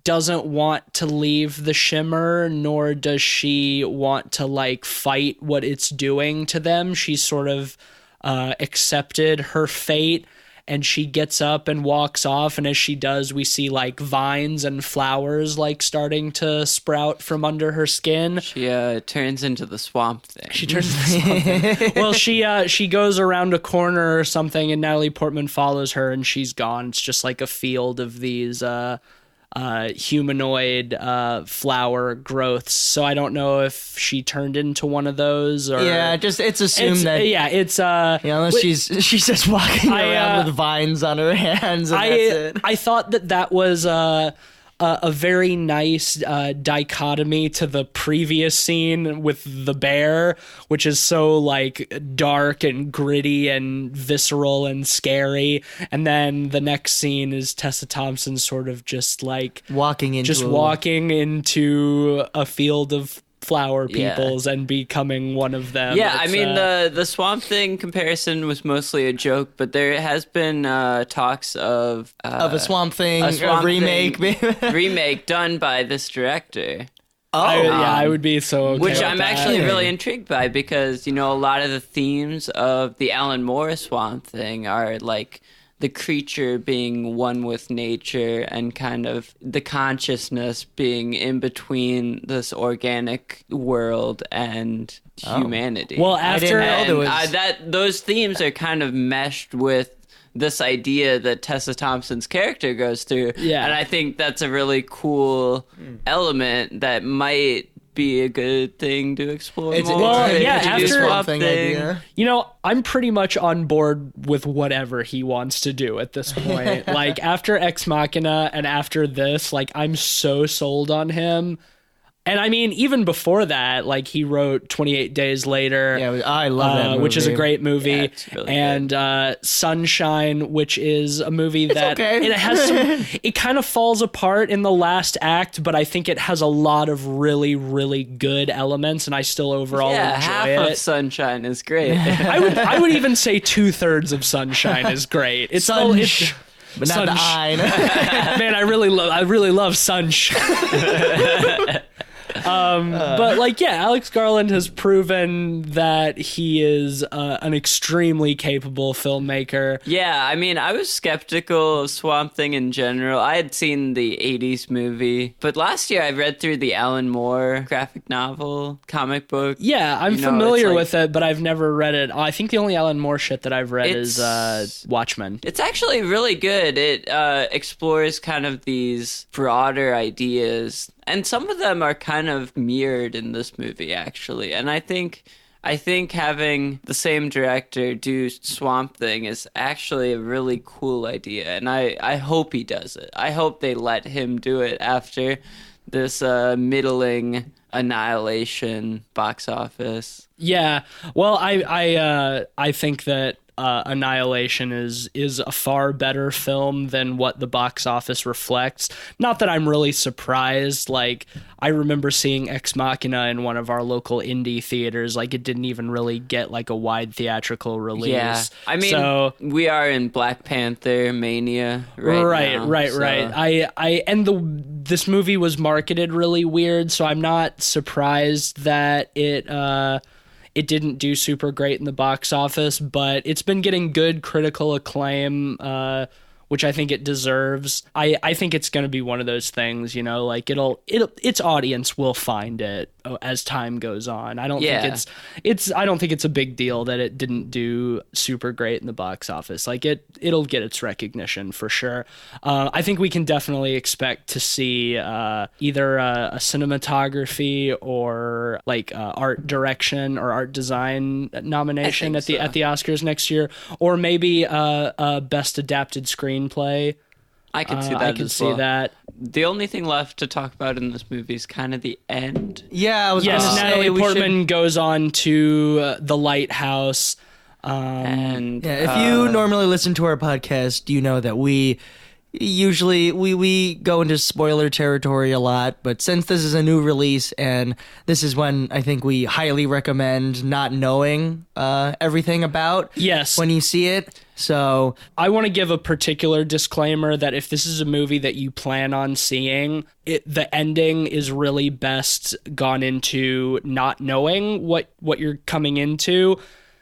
doesn't want to leave the shimmer, nor does she want to like fight what it's doing to them. She's sort of accepted her fate. And she gets up and walks off, and as she does, we see like vines and flowers like starting to sprout from under her skin. She turns into the swamp thing. She turns into something. Well, she goes around a corner or something, and Natalie Portman follows her, and she's gone. It's just like a field of these humanoid flower growths. So I don't know if she turned into one of those or it's assumed unless she's just walking around with vines on her hands and that's it. I thought that was a very nice dichotomy to the previous scene with the bear, which is so like dark and gritty and visceral and scary, and then the next scene is Tessa Thompson sort of just like walking into a field of flower peoples and becoming one of them. Yeah, I mean the Swamp Thing comparison was mostly a joke, but there has been talks of a Swamp Thing remake done by this director. I would be so okay which with I'm that. actually really intrigued by, because a lot of the themes of the Alan Moore Swamp Thing are like the creature being one with nature and kind of the consciousness being in between this organic world and humanity. Well, those themes are kind of meshed with this idea that Tessa Thompson's character goes through. Yeah. And I think that's a really cool element that might be a good thing to explore more. Idea. I'm pretty much on board with whatever he wants to do at this point. Like after Ex Machina and after this, like I'm so sold on him. And I mean, even before that, like he wrote 28 Days Later. Yeah, I love that movie. Which is a great movie. Yeah, it's really and Sunshine, which is a movie that okay. it has it kind of falls apart in the last act, but I think it has a lot of really, really good elements, and I still overall enjoy half it. of Sunshine is great. I would even say 2/3 of Sunshine is great. It's but not the eye. Man, I really love Sunshine. But like, yeah, Alex Garland has proven that he is an extremely capable filmmaker. Yeah, I mean, I was skeptical of Swamp Thing in general. I had seen the 80s movie, but last year I read through the Alan Moore graphic novel, comic book. Yeah, I'm You know, familiar it's like- with it, but I've never read it. I think the only Alan Moore shit that I've read is Watchmen. It's actually really good. It explores kind of these broader ideas, and some of them are kind of mirrored in this movie, actually. And I think having the same director do Swamp Thing is actually a really cool idea, and I hope he does it. I hope they let him do it after this middling Annihilation box office. Yeah, well, I think that Annihilation is a far better film than what the box office reflects. Not that I'm really surprised. Like, I remember seeing Ex Machina in one of our local indie theaters. Like, it didn't even really get like a wide theatrical release. Yeah, I mean, so, we are in Black Panther mania right now, right. so- This movie was marketed really weird, so I'm not surprised that it didn't do super great in the box office, but it's been getting good critical acclaim, which I think it deserves. I think it's going to be one of those things, you know, like its audience will find it as time goes on. I don't think it's a big deal that it didn't do super great in the box office. Like it'll get its recognition for sure. I think we can definitely expect to see either a cinematography or like art direction or art design nomination at the Oscars next year, or maybe a best adapted screenplay. I can see that. I can see that. The only thing left to talk about in this movie is kind of the end. Yeah, I was gonna say Natalie we Portman should. goes on to the lighthouse. And Yeah, if you normally listen to our podcast, you know that we usually we go into spoiler territory a lot, but since this is a new release and this is when I think we highly recommend not knowing everything about Yes. when you see it. So I want to give a particular disclaimer that if this is a movie that you plan on seeing, the ending is really best gone into not knowing what you're coming into.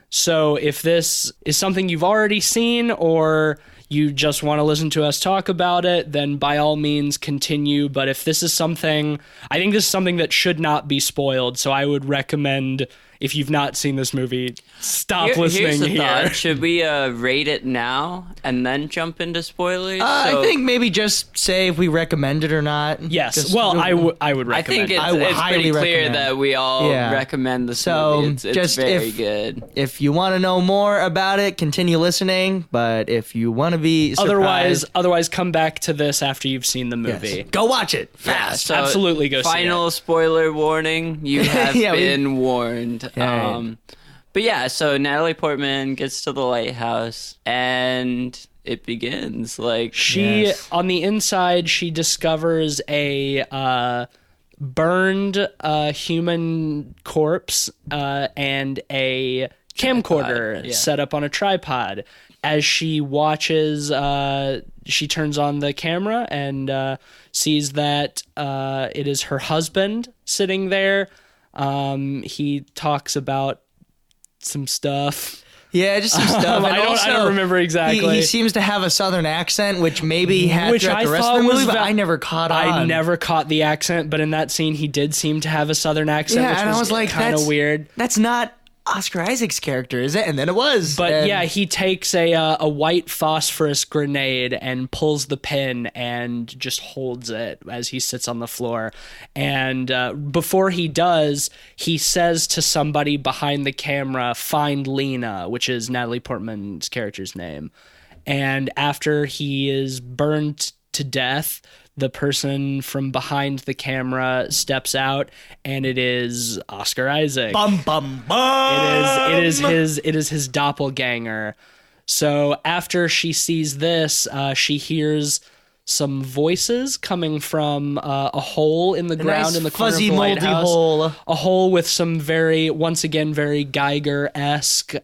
So if this is something you've already seen or you just want to listen to us talk about it, then by all means continue. But if this is something, I think this is something that should not be spoiled. So I would recommend, if you've not seen this movie, stop listening here's the here. thought. Should we rate it now and then jump into spoilers? I think maybe just say if we recommend it or not. Yes. Just- Well, I would I recommend think it. I would it's highly pretty clear recommend. that we all Yeah. recommend this So, movie. It's just very if- good. If you want to know more about it, continue listening. But if you want to be surprised, Otherwise, come back to this after you've seen the yes, movie. go watch it Yeah, fast. so Absolutely go see final spoiler warning. You have Yeah, we- been warned. Yeah. But yeah, so Natalie Portman gets to the lighthouse and it begins. Like She Yes. on the inside, she discovers a burned human corpse and a camcorder yeah. set up on a tripod. As she watches, she turns on the camera and sees that it is her husband sitting there. He talks about some stuff. Yeah, just some stuff. And I also, don't remember exactly. He seems to have a southern accent, which maybe he had Which throughout I the rest thought of the was movie, but va- I never caught on. I never caught the accent, but in that scene, he did seem to have a southern accent, Yeah, which and I was was like, kind of that's weird. That's not Oscar Isaac's character, is it? And then it was. But And- yeah, he takes a white phosphorus grenade and pulls the pin and just holds it as he sits on the floor. And before he does, he says to somebody behind the camera, "Find Lena," which is Natalie Portman's character's name. And after he is burned to death, the person from behind the camera steps out, and it is Oscar Isaac. Bum bum bum. It is his doppelganger. So after she sees this, she hears some voices coming from a hole in the ground nice in the corner fuzzy, of the moldy lighthouse. hole. A hole with some very Geiger-esque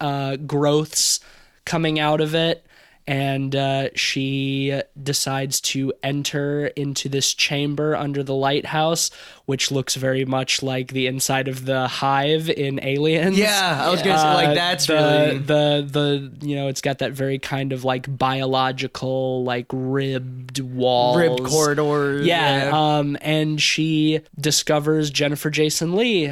growths coming out of it. and she decides to enter into this chamber under the lighthouse, which looks very much like the inside of the hive in Aliens. Yeah, I was gonna say, like, that's really the it's got that very kind of like biological, like ribbed walls, ribbed corridors. Yeah. And she discovers Jennifer Jason Leigh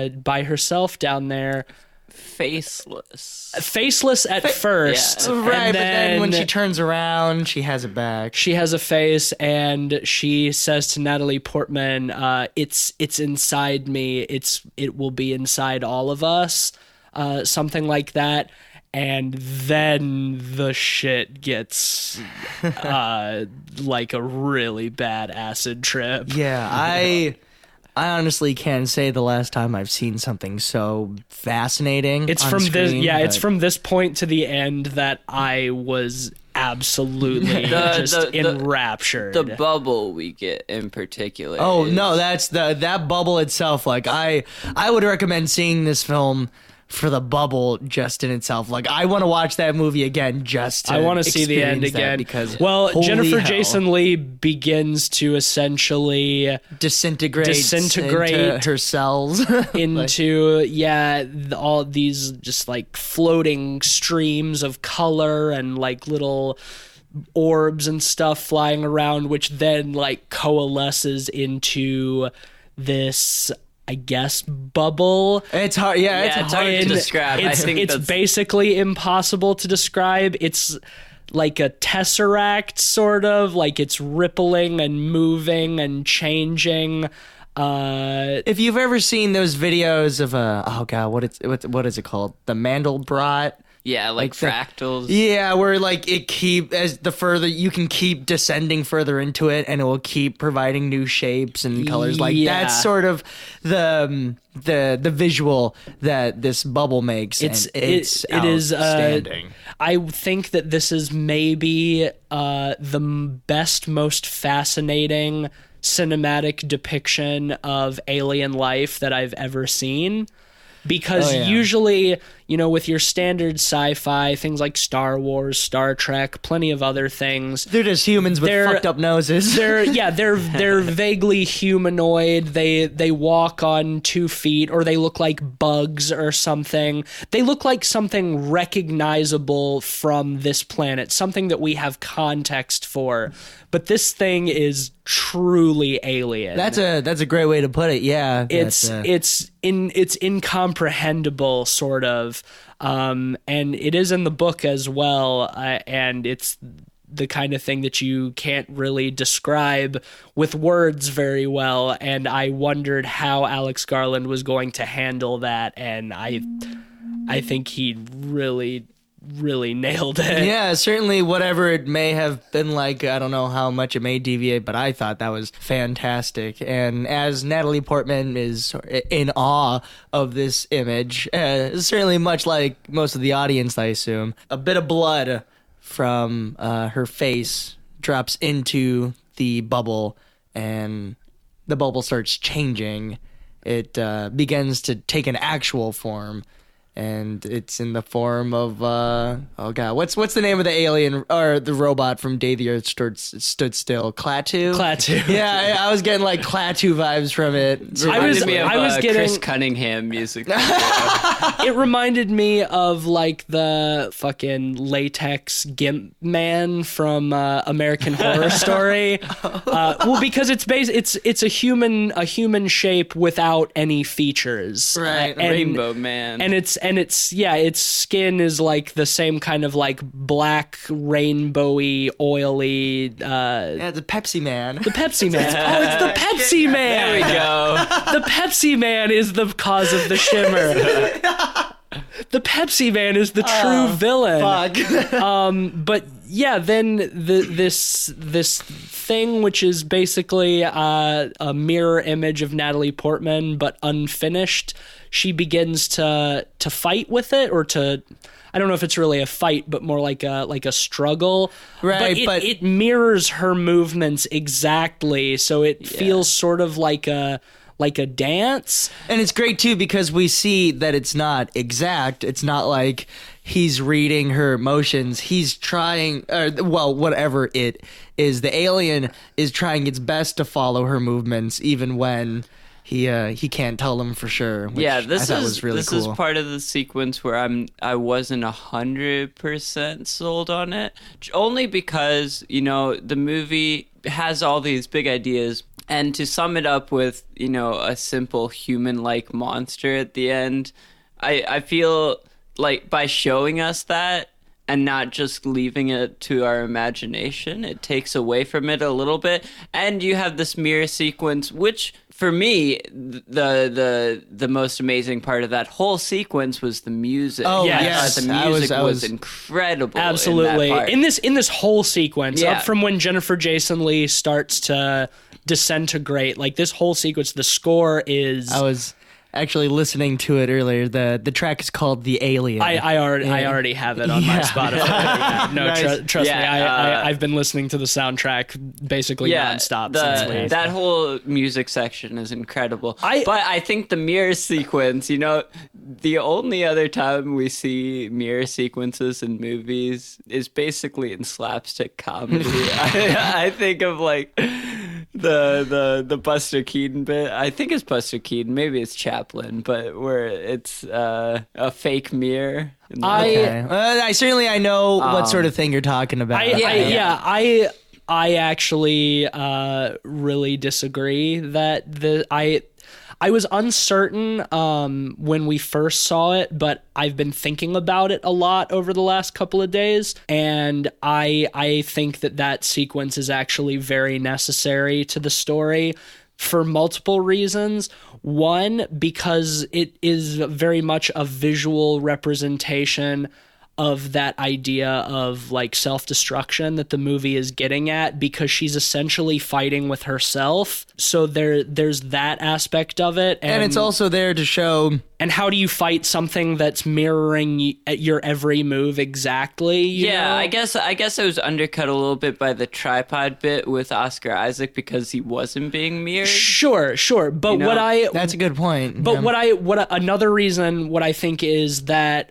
by herself down there. Faceless at first. Yeah. Right, and but then when she turns around, she has it back. She has a face, and she says to Natalie Portman, it's inside me. It will be inside all of us. Something like that. And then the shit gets like a really bad acid trip. Yeah, I honestly can't say the last time I've seen something so fascinating. It's on from screen, it's from this point to the end that I was absolutely enraptured. The bubble we get in particular. Oh no, that's that bubble itself. Like I would recommend seeing this film for the bubble just in itself. Like, I want to watch that movie again just to I want to see the end again. Because, well, holy Jennifer hell. Jason Leigh begins to essentially disintegrate into her cells. into, all these just like floating streams of color and like little orbs and stuff flying around, which then like coalesces into this, I guess, bubble. It's hard. Yeah, it's hard to describe. It's basically impossible to describe. It's like a tesseract, sort of, like it's rippling and moving and changing. If you've ever seen those videos of what is it called? The Mandelbrot. Yeah, like fractals. Yeah, where like as the further you can keep descending further into it, and it will keep providing new shapes and colors. Like that's sort of the visual that this bubble makes. It is outstanding. I think that this is maybe the best, most fascinating cinematic depiction of alien life that I've ever seen. Because usually, with your standard sci-fi, things like Star Wars, Star Trek, plenty of other things. They're just humans with fucked up noses. They're vaguely humanoid. They walk on 2 feet, or they look like bugs or something. They look like something recognizable from this planet, something that we have context for. But this thing is truly alien. That's a great way to put it. Yeah, it's incomprehensible, sort of, and it is in the book as well. And it's the kind of thing that you can't really describe with words very well. And I wondered how Alex Garland was going to handle that, and I think he really nailed it. Yeah, certainly whatever it may have been like, I don't know how much it may deviate, but I thought that was fantastic. And as Natalie Portman is in awe of this image, certainly much like most of the audience, I assume, a bit of blood from her face drops into the bubble, and the bubble starts changing. It begins to take an actual form. And it's in the form of what's the name of the alien or the robot from Day the Earth Stood Still? Klaatu. Yeah, I was getting like Klaatu vibes from it. I was getting Chris Cunningham music. It reminded me of like the fucking latex gimp man from American Horror Story. Well, because it's a human shape without any features. Right, Rainbow Man, and its skin is like the same kind of like black, rainbowy, oily. The Pepsi Man. The Pepsi Man. Oh, it's the Pepsi Man. There we go. The Pepsi Man is the cause of the shimmer. The Pepsi Man is the true villain. Fuck. But yeah, then this thing, which is basically a mirror image of Natalie Portman but unfinished, she begins to fight with it, or to, I don't know if it's really a fight, but more like a struggle. Right, but it mirrors her movements exactly, so it feels sort of like a dance. And it's great too because we see that it's not exact. It's not like he's reading her emotions. He's trying, whatever it is, the alien is trying its best to follow her movements, even when he can't tell them for sure. Which this I thought was really cool. is part of the sequence where I wasn't 100% sold on it, only because the movie has all these big ideas, and to sum it up with a simple human-like monster at the end, I feel like by showing us that and not just leaving it to our imagination, it takes away from it a little bit. And you have this mirror sequence, which for me, the most amazing part of that whole sequence was the music. Oh, yes. The music was incredible. Absolutely. In that part. In this whole sequence, Yeah. up from when Jennifer Jason Leigh starts to disintegrate, like this whole sequence, the score is. I was actually listening to it earlier. The track is called "The Alien." I already have it on my Spotify. Yeah. No, Nice. trust me. Yeah, I've been listening to the soundtrack basically nonstop since we. That whole music section is incredible. I- But I think the mirror sequence, the only other time we see mirror sequences in movies is basically in slapstick comedy. I think of like the Buster Keaton bit. I think it's Buster Keaton. Maybe it's Chaplin, but where it's a fake mirror. Okay. I know what sort of thing you're talking about. I actually really disagree that I was uncertain when we first saw it, but I've been thinking about it a lot over the last couple of days, and I think that sequence is actually very necessary to the story for multiple reasons. One, because it is very much a visual representation of that idea of like self-destruction that the movie is getting at, because she's essentially fighting with herself. So there's that aspect of it, and it's also there to show. And how do you fight something that's mirroring your every move exactly? You know? I guess it was undercut a little bit by the tripod bit with Oscar Isaac because he wasn't being mirrored. Sure. But That's a good point. But another reason what I think is that,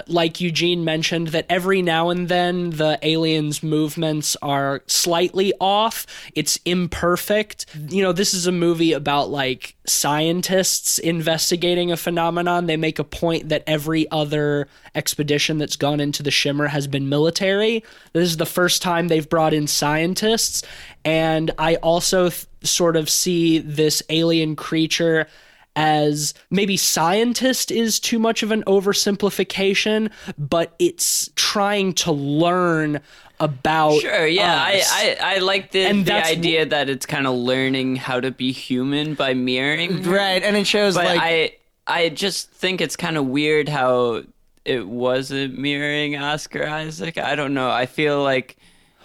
like Eugene mentioned, that every now and then the aliens' movements are slightly off. It's imperfect. This is a movie about like scientists investigating a phenomenon. They make a point that every other expedition that's gone into the Shimmer has been military. This is the first time they've brought in scientists. And I also sort of see this alien creature as maybe scientist is too much of an oversimplification, but it's trying to learn about Sure, yeah. us. I like the idea that it's kind of learning how to be human by mirroring. Right, and it shows But like I just think it's kind of weird how it wasn't mirroring Oscar Isaac. I don't know. I feel like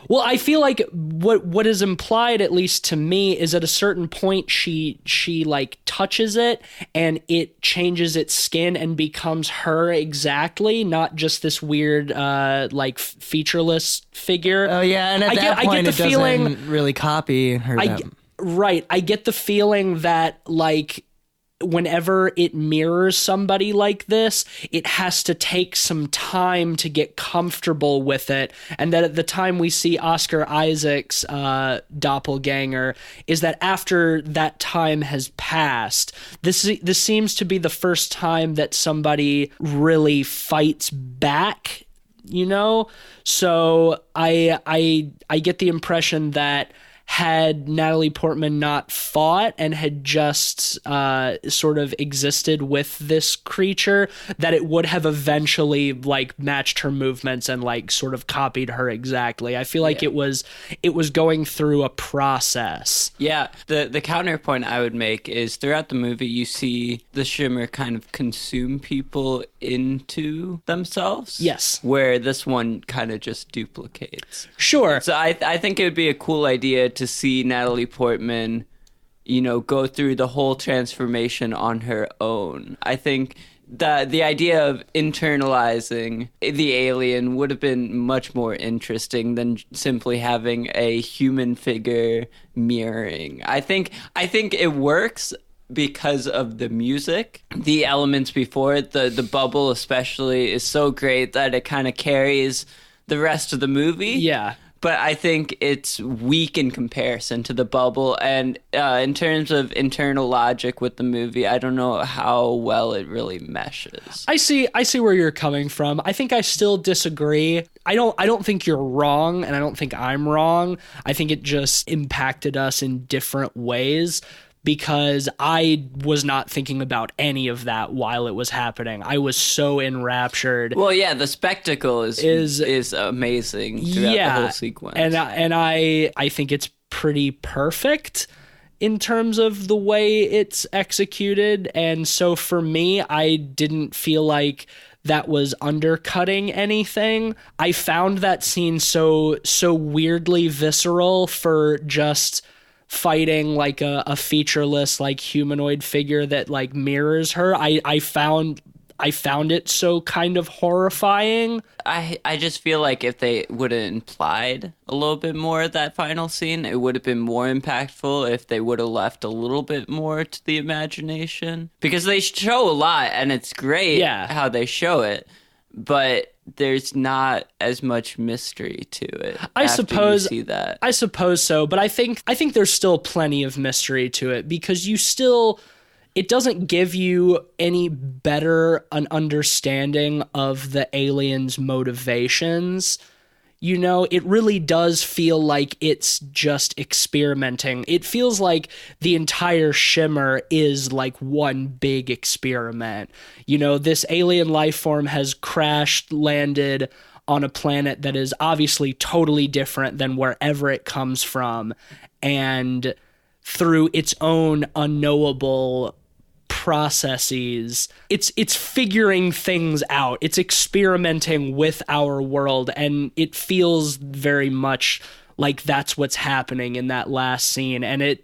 what is implied, at least to me, is at a certain point she like touches it and it changes its skin and becomes her exactly, not just this weird like featureless figure. oh yeah, and at that point it doesn't really copy her. Right, I get the feeling that like whenever it mirrors somebody like this, it has to take some time to get comfortable with it. And that at the time we see Oscar Isaac's doppelganger is that after that time has passed, this seems to be the first time that somebody really fights back, So I get the impression that had Natalie Portman not fought and had just sort of existed with this creature, that it would have eventually like matched her movements and like sort of copied her exactly. I feel like it was going through a process. Yeah, the counterpoint I would make is throughout the movie you see the Shimmer kind of consume people into themselves. Yes. Where this one kind of just duplicates. Sure. So I think it would be a cool idea to see Natalie Portman, go through the whole transformation on her own. I think the idea of internalizing the alien would have been much more interesting than simply having a human figure mirroring. I think it works because of the music. The elements before it, the bubble especially, is so great that it kind of carries the rest of the movie. Yeah. But I think it's weak in comparison to the bubble. And in terms of internal logic with the movie, I don't know how well it really meshes. I see where you're coming from. I think I still disagree. I don't think you're wrong, and I don't think I'm wrong. I think it just impacted us in different ways, because I was not thinking about any of that while it was happening. I was so enraptured. Well, yeah, the spectacle is amazing throughout the whole sequence. And I think it's pretty perfect in terms of the way it's executed. And so for me, I didn't feel like that was undercutting anything. I found that scene so weirdly visceral for just fighting like a featureless like humanoid figure that like mirrors her. I found it so kind of horrifying. I just feel like if they would have implied a little bit more of that final scene, it would have been more impactful if they would have left a little bit more to the imagination. Because they show a lot, and it's great how they show it, but there's not as much mystery to it. I suppose you see that. I suppose so, but I think there's still plenty of mystery to it, because it doesn't give you any better an understanding of the aliens' motivations. You know, it really does feel like it's just experimenting. It feels like the entire Shimmer is like one big experiment. You know, this alien life form has crashed landed on a planet that is obviously totally different than wherever it comes from. And through its own unknowable processes, it's figuring things out. It's experimenting with our world, and it feels very much like that's what's happening in that last scene. And I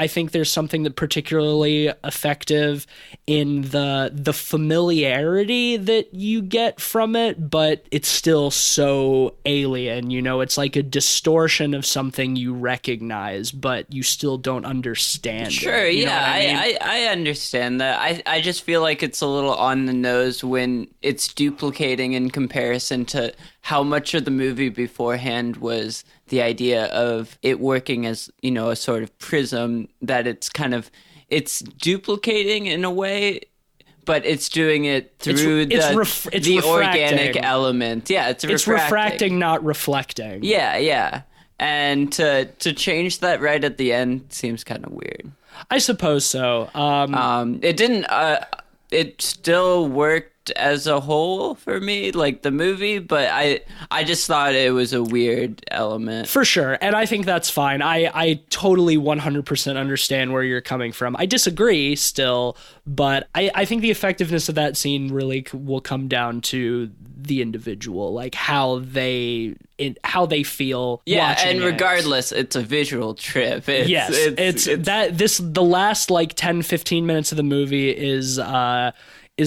think there's something that particularly effective in the familiarity that you get from it, but it's still so alien. You know, it's like a distortion of something you recognize, but you still don't understand. Sure, it. You know what I mean? I understand that. I just feel like it's a little on the nose when it's duplicating in comparison to how much of the movie beforehand was the idea of it working as, you know, a sort of prism, that it's duplicating in a way, but it's doing it through the organic element. Yeah, it's refracting, not reflecting. Yeah. And to change that right at the end seems kind of weird. I suppose so. It didn't. It still worked as a whole for me, like the movie, but I just thought it was a weird element. For sure, and I think that's fine. I totally 100% understand where you're coming from. I disagree still, but I think the effectiveness of that scene really will come down to the individual, like how they feel. Yeah, watching and regardless, it's a visual trip. It's the last like 10-15 minutes of the movie is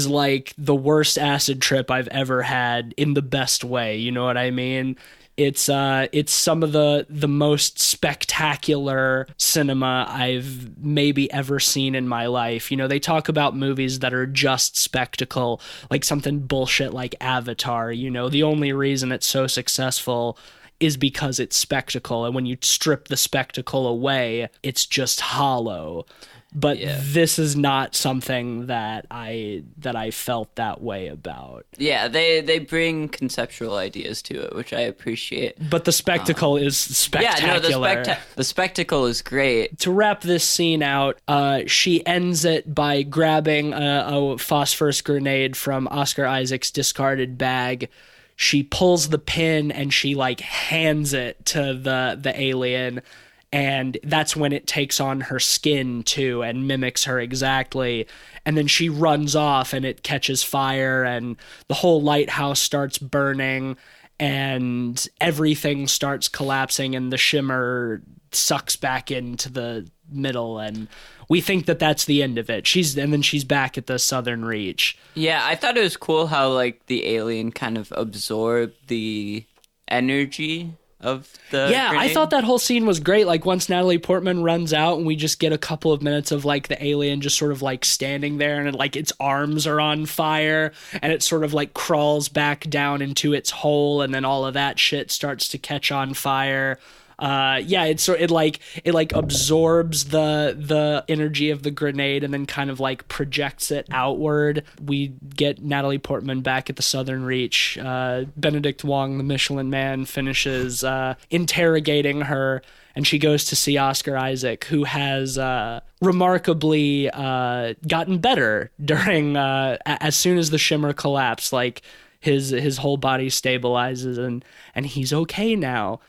like the worst acid trip I've ever had in the best way. You know what I mean? It's some of the most spectacular cinema I've maybe ever seen in my life. You know, they talk about movies that are just spectacle, like something bullshit like Avatar. You know, the only reason it's so successful is because it's spectacle, and when you strip the spectacle away, it's just hollow. But this is not something that I felt that way about. Yeah, they bring conceptual ideas to it, which I appreciate. But the spectacle is spectacular. Yeah, no, the spectacle is great. To wrap this scene out, she ends it by grabbing a phosphorus grenade from Oscar Isaac's discarded bag. She pulls the pin and she like hands it to the alien. And that's when it takes on her skin, too, and mimics her exactly. And then she runs off, and it catches fire, and the whole lighthouse starts burning, and everything starts collapsing, and the shimmer sucks back into the middle, and we think that that's the end of it. And then she's back at the Southern Reach. Yeah, I thought it was cool how, like, the alien kind of absorbed the energy of the Yeah, I grenade? thought that whole scene was great. Like, once Natalie Portman runs out and we just get a couple of minutes of, like, the alien just sort of, like, standing there and, like, its arms are on fire and it sort of, like, crawls back down into its hole and then all of that shit starts to catch on fire. It absorbs the energy of the grenade and then kind of like projects it outward. We get Natalie Portman back at the Southern Reach. Benedict Wong, the Michelin Man, finishes interrogating her, and she goes to see Oscar Isaac, who has remarkably gotten better during as soon as the shimmer collapsed. Like his whole body stabilizes and he's okay now.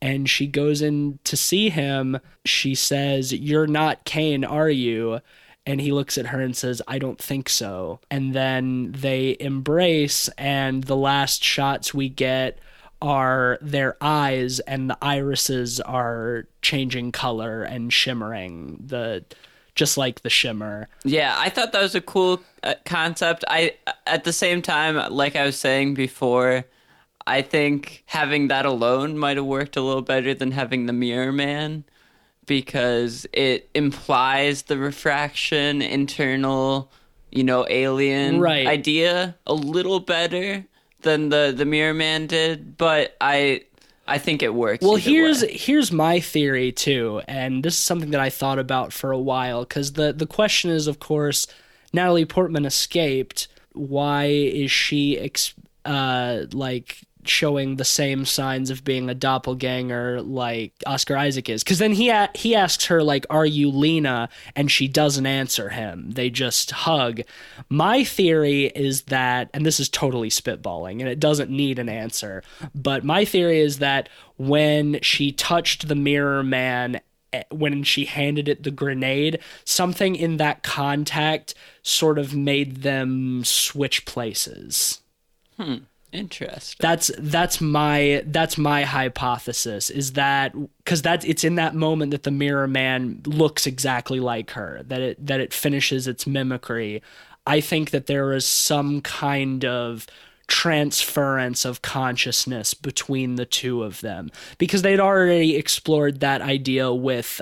And she goes in to see him. She says, "You're not Kane, are you?" And he looks at her and says, "I don't think so." And then they embrace, and the last shots we get are their eyes, and the irises are changing color and shimmering, just like the shimmer. Yeah, I thought that was a cool concept. At the same time, like I was saying before, I think having that alone might have worked a little better than having the Mirror Man, because it implies the refraction, internal, alien idea a little better than the Mirror Man did. But I think it works. Well, either way. here's my theory too, and this is something that I thought about for a while, because the question is, of course, Natalie Portman escaped. Why is she showing the same signs of being a doppelganger like Oscar Isaac is? Because then he asks her, like, "Are you Lena?" And she doesn't answer him. They just hug. My theory is that, and this is totally spitballing and it doesn't need an answer, but my theory is that when she touched the Mirror Man, when she handed it the grenade, something in that contact sort of made them switch places. Interesting. That's my hypothesis, is that because it's in that moment that the Mirror Man looks exactly like her, that it finishes its mimicry. I think that there is some kind of transference of consciousness between the two of them, because they'd already explored that idea with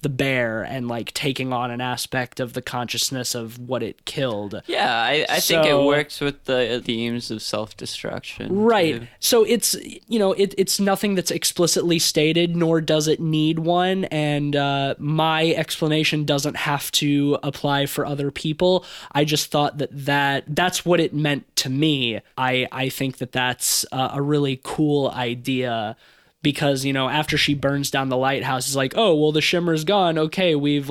the bear and like taking on an aspect of the consciousness of what it killed. Yeah, I think it works with the themes of self-destruction. Right. Too. So it's, it's nothing that's explicitly stated, nor does it need one. And my explanation doesn't have to apply for other people. I just thought that's what it meant to me. I think that a really cool idea. Because, after she burns down the lighthouse, it's like, oh, well, the shimmer's gone. Okay, we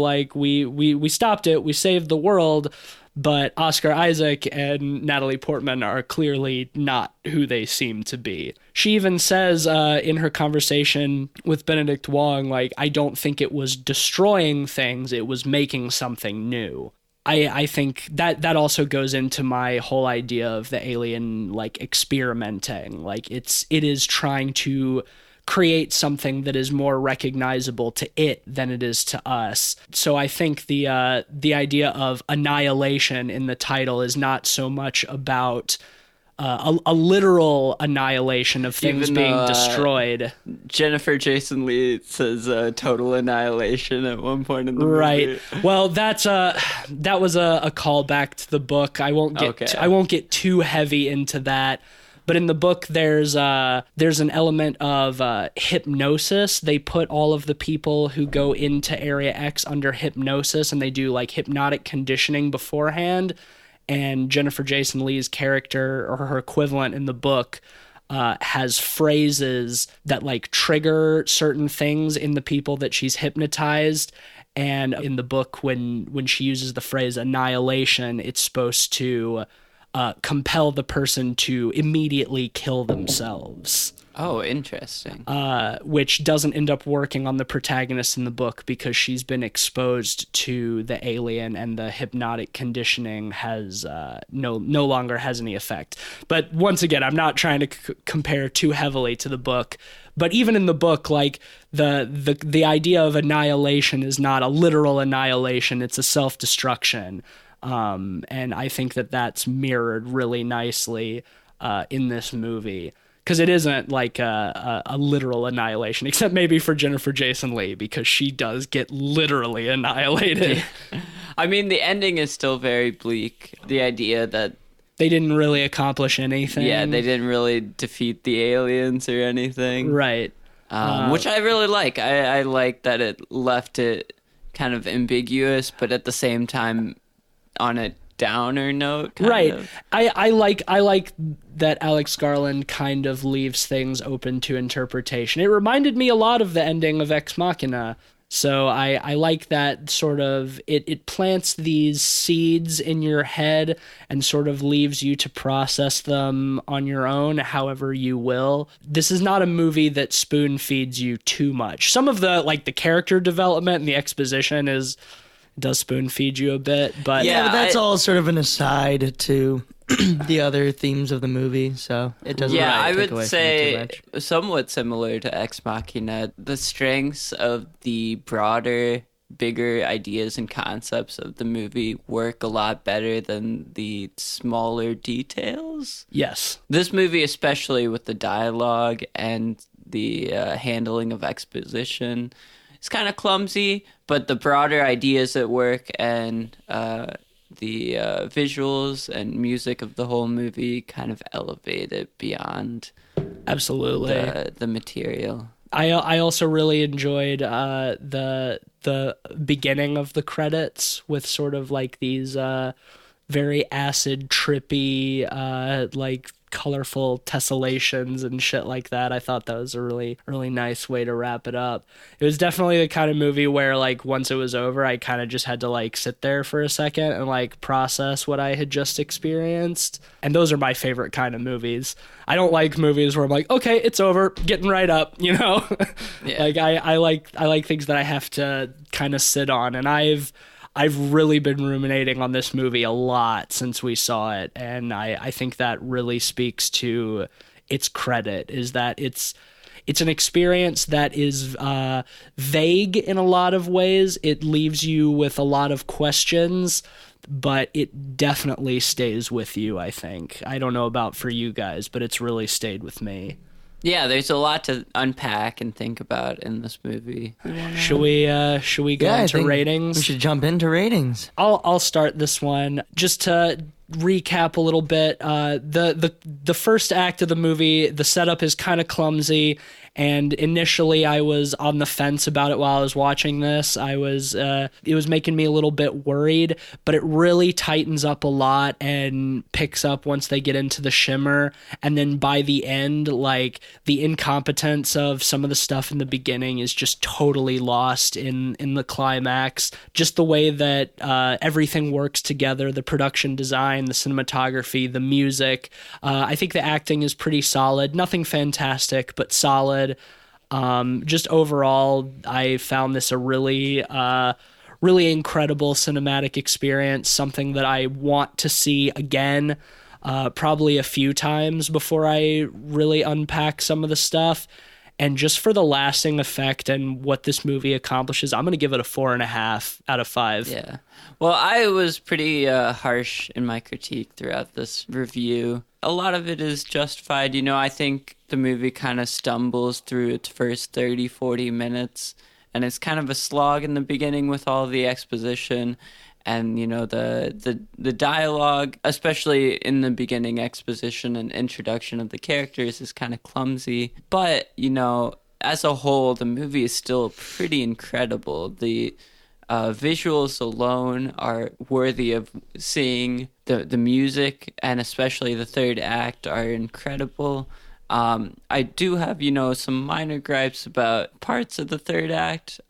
stopped it. We saved the world. But Oscar Isaac and Natalie Portman are clearly not who they seem to be. She even says in her conversation with Benedict Wong, like, I don't think it was destroying things. It was making something new. I think that also goes into my whole idea of the alien, like, experimenting. Like, it is trying to create something that is more recognizable to it than it is to us. So I think the idea of annihilation in the title is not so much about a literal annihilation of things being destroyed. Jennifer Jason Leigh says total annihilation at one point in the movie. Right. Well, that was a callback to the book. I won't get too heavy into that. But in the book, there's an element of hypnosis. They put all of the people who go into Area X under hypnosis, and they do like hypnotic conditioning beforehand. And Jennifer Jason Leigh's character, or her equivalent in the book, has phrases that like trigger certain things in the people that she's hypnotized. And in the book, when she uses the phrase annihilation, it's supposed to compel the person to immediately kill themselves. Oh, interesting. Which doesn't end up working on the protagonist in the book, because she's been exposed to the alien and the hypnotic conditioning has no longer has any effect. But once again, I'm not trying to compare too heavily to the book. But even in the book, like the idea of annihilation is not a literal annihilation; it's a self-destruction. And I think that that's mirrored really nicely in this movie. because it isn't like a literal annihilation, except maybe for Jennifer Jason Leigh, because she does get literally annihilated. I mean, the ending is still very bleak. The idea that They didn't really accomplish anything. yeah, they didn't really defeat the aliens or anything. Right. Which I really like. I like that it left it kind of ambiguous, but at the same time on a downer note. Kind of. I like that Alex Garland kind of leaves things open to interpretation. It reminded me a lot of the ending of Ex Machina. So I like that sort of, it plants these seeds in your head and sort of leaves you to process them on your own, however you will. This is not a movie that spoon feeds you too much. Some of the, like the character development and the exposition does spoon feed you a bit, but Yeah, but that's all sort of an aside to the other themes of the movie, so it doesn't Yeah, really I take would away from it say too much. somewhat similar to Ex Machina. The strengths of the broader, bigger ideas and concepts of the movie work a lot better than the smaller details. yes. This movie, especially with the dialogue and the handling of exposition, is kind of clumsy, but the broader ideas at work and the visuals and music of the whole movie kind of elevate it beyond Absolutely. the material. I also really enjoyed the beginning of the credits with sort of like these very acid trippy like colorful tessellations and shit like that. I thought that was a really nice way to wrap it up. It was definitely the kind of movie where like once it was over, I kind of just had to like sit there for a second and like process what I had just experienced. And those are my favorite kind of movies. I don't like movies where I'm like, okay, it's over, getting right up, you know? Yeah. Like I like things that I have to kind of sit on, and I've really been ruminating on this movie a lot since we saw it, and I think that really speaks to its credit, is that it's an experience that is vague in a lot of ways. It leaves you with a lot of questions, but it definitely stays with you, I think. I don't know about for you guys, but it's really stayed with me. Yeah, there's a lot to unpack and think about in this movie. Should we go I into think ratings? We should jump into ratings. I'll start this one just to recap a little bit. The first act of the movie, the setup is kind of clumsy, and initially I was on the fence about it while I was watching this. It was making me a little bit worried, but it really tightens up a lot and picks up once they get into the shimmer, and then by the end, like the incompetence of some of the stuff in the beginning is just totally lost in the climax. Just the way that everything works together, the production design, the cinematography, the music. I think the acting is pretty solid. Nothing fantastic, but solid. Just overall, I found this a really incredible cinematic experience, something that I want to see again, probably a few times before I really unpack some of the stuff. And just for the lasting effect and what this movie accomplishes, I'm going to give it a 4.5 out of 5. Yeah. Well, I was pretty harsh in my critique throughout this review. A lot of it is justified. You know, I think the movie kind of stumbles through its first 30, 40 minutes, and it's kind of a slog in the beginning with all the exposition. And, you know, the dialogue, especially in the beginning exposition and introduction of the characters, is kind of clumsy. But, you know, as a whole, the movie is still pretty incredible. The visuals alone are worthy of seeing. The music, and especially the third act, are incredible. I do have, you know, some minor gripes about parts of the third act,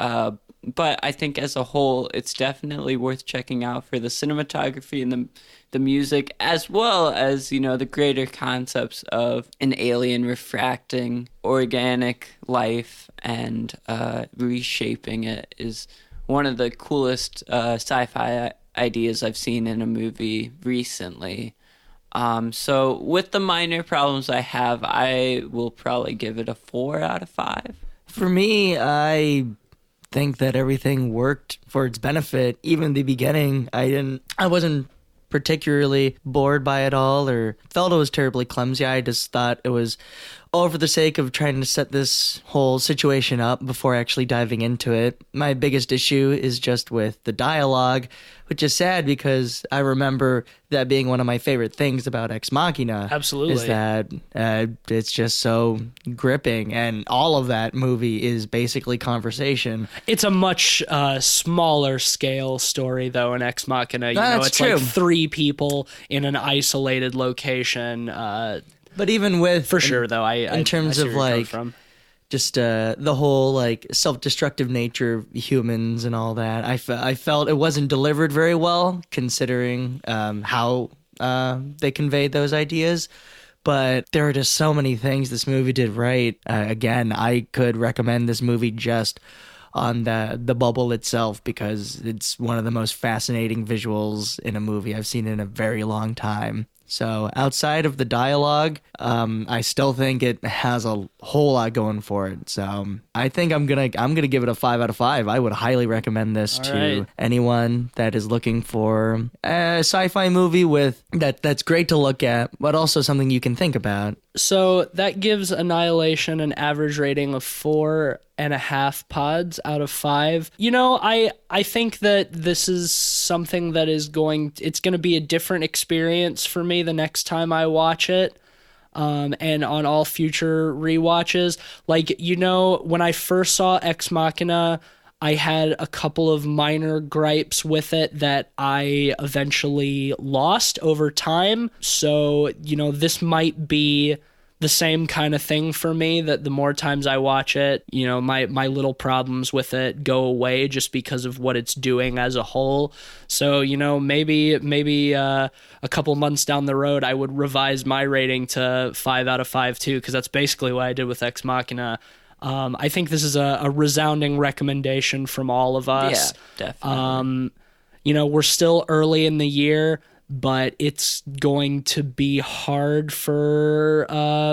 but I think as a whole, it's definitely worth checking out for the cinematography and the music, as well as, you know, the greater concepts of an alien refracting organic life and reshaping it is one of the coolest sci-fi ideas I've seen in a movie recently. So with the minor problems I have, I will probably give it a 4 out of 5. For me, I think that everything worked for its benefit. Even the beginning, I wasn't particularly bored by it all or felt it was terribly clumsy. I just thought it was all for the sake of trying to set this whole situation up before actually diving into it. My biggest issue is just with the dialogue, which is sad because I remember that being one of my favorite things about Ex Machina. Absolutely. Is that it's just so gripping, and all of that movie is basically conversation. It's a much smaller scale story, though, in Ex Machina. You know, That's it's true. like 3 people in an isolated location. But even with... For sure, though, in terms I see of where you're coming like... from. Just the whole like self-destructive nature of humans and all that. I felt it wasn't delivered very well considering how they conveyed those ideas. But there are just so many things this movie did right. Again, I could recommend this movie just on the bubble itself because it's one of the most fascinating visuals in a movie I've seen in a very long time. So outside of the dialogue, I still think it has a whole lot going for it. So I think I'm gonna give it a 5 out of 5. I would highly recommend this to anyone that is looking for a sci-fi movie with that's great to look at, but also something you can think about. So that gives Annihilation an average rating of 4.5 pods out of 5. You know, I think that this is something that it's going to be a different experience for me the next time I watch it. And on all future rewatches. Like, you know, when I first saw Ex Machina, I had a couple of minor gripes with it that I eventually lost over time. So, you know, this might be the same kind of thing for me, that the more times I watch it, you know, my little problems with it go away just because of what it's doing as a whole. So, you know, maybe a couple months down the road, I would revise my rating to 5 out of 5 too, because that's basically what I did with Ex Machina. I think this is a resounding recommendation from all of us. Yeah, definitely. You know, we're still early in the year, but it's going to be hard for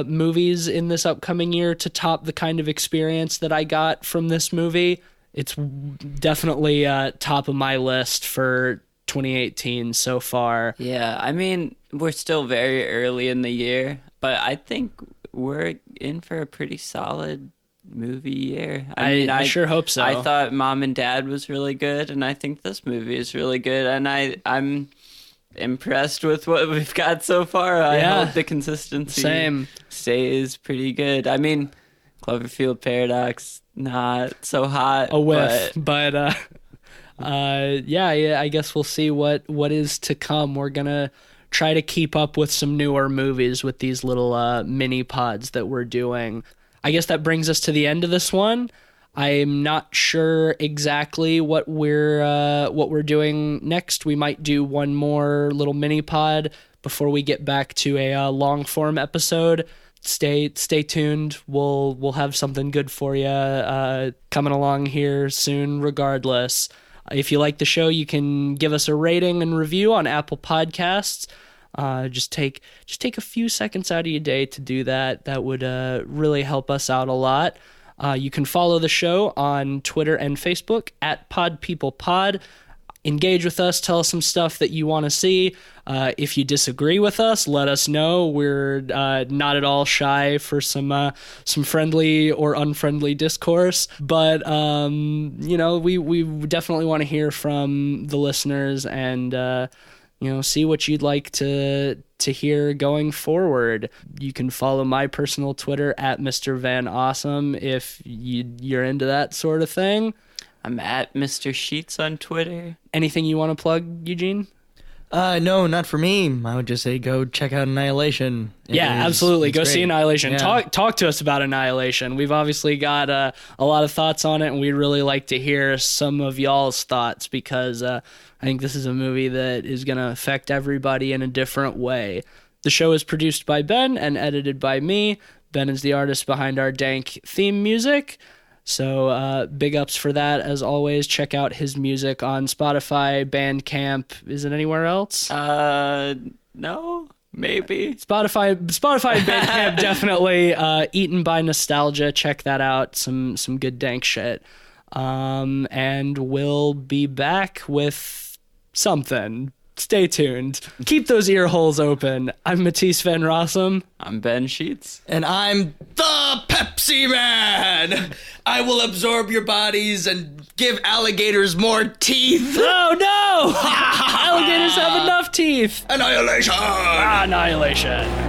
movies in this upcoming year to top the kind of experience that I got from this movie. It's definitely top of my list for 2018 so far. Yeah, I mean, we're still very early in the year, but I think we're in for a pretty solid movie year. I sure hope so. I thought Mom and Dad was really good, and I think this movie is really good, and I'm impressed with what we've got so far. I hope the consistency stays pretty good. I mean, Cloverfield Paradox, not so hot. A whiff, but I guess we'll see what is to come. We're gonna try to keep up with some newer movies with these little mini pods that we're doing. I guess that brings us to the end of this one. I'm not sure exactly what we're doing next. We might do one more little mini pod before we get back to a long form episode. Stay tuned. We'll have something good for you coming along here soon. Regardless, if you like the show, you can give us a rating and review on Apple Podcasts. Just take a few seconds out of your day to do that. That would really help us out a lot. You can follow the show on Twitter and Facebook at PodPeoplePod. Engage with us. Tell us some stuff that you want to see. If you disagree with us, let us know. We're not at all shy for some friendly or unfriendly discourse. But you know, we definitely want to hear from the listeners and you know, see what you'd like to hear going forward. You can follow my personal Twitter at Mr. Van Awesome if you're into that sort of thing. I'm at Mr. Sheets on Twitter. Anything you want to plug, Eugene? No, not for me. I would just say go check out Annihilation. Absolutely. Go see Annihilation. Yeah. Talk to us about Annihilation. We've obviously got a lot of thoughts on it, and we'd really like to hear some of y'all's thoughts because I think this is a movie that is going to affect everybody in a different way. The show is produced by Ben and edited by me. Ben is the artist behind our dank theme music. So big ups for that. As always, check out his music on Spotify, Bandcamp. Is it anywhere else? No, maybe. Spotify and Bandcamp, definitely. Eaten by Nostalgia. Check that out. Some good dank shit. And we'll be back with something. stay tuned. Keep those ear holes open. I'm Matisse Van Rossum. I'm Ben Sheets. And I'm the Pepsi Man. I will absorb your bodies and give alligators more teeth. Oh no! Alligators have enough teeth. Annihilation! Annihilation.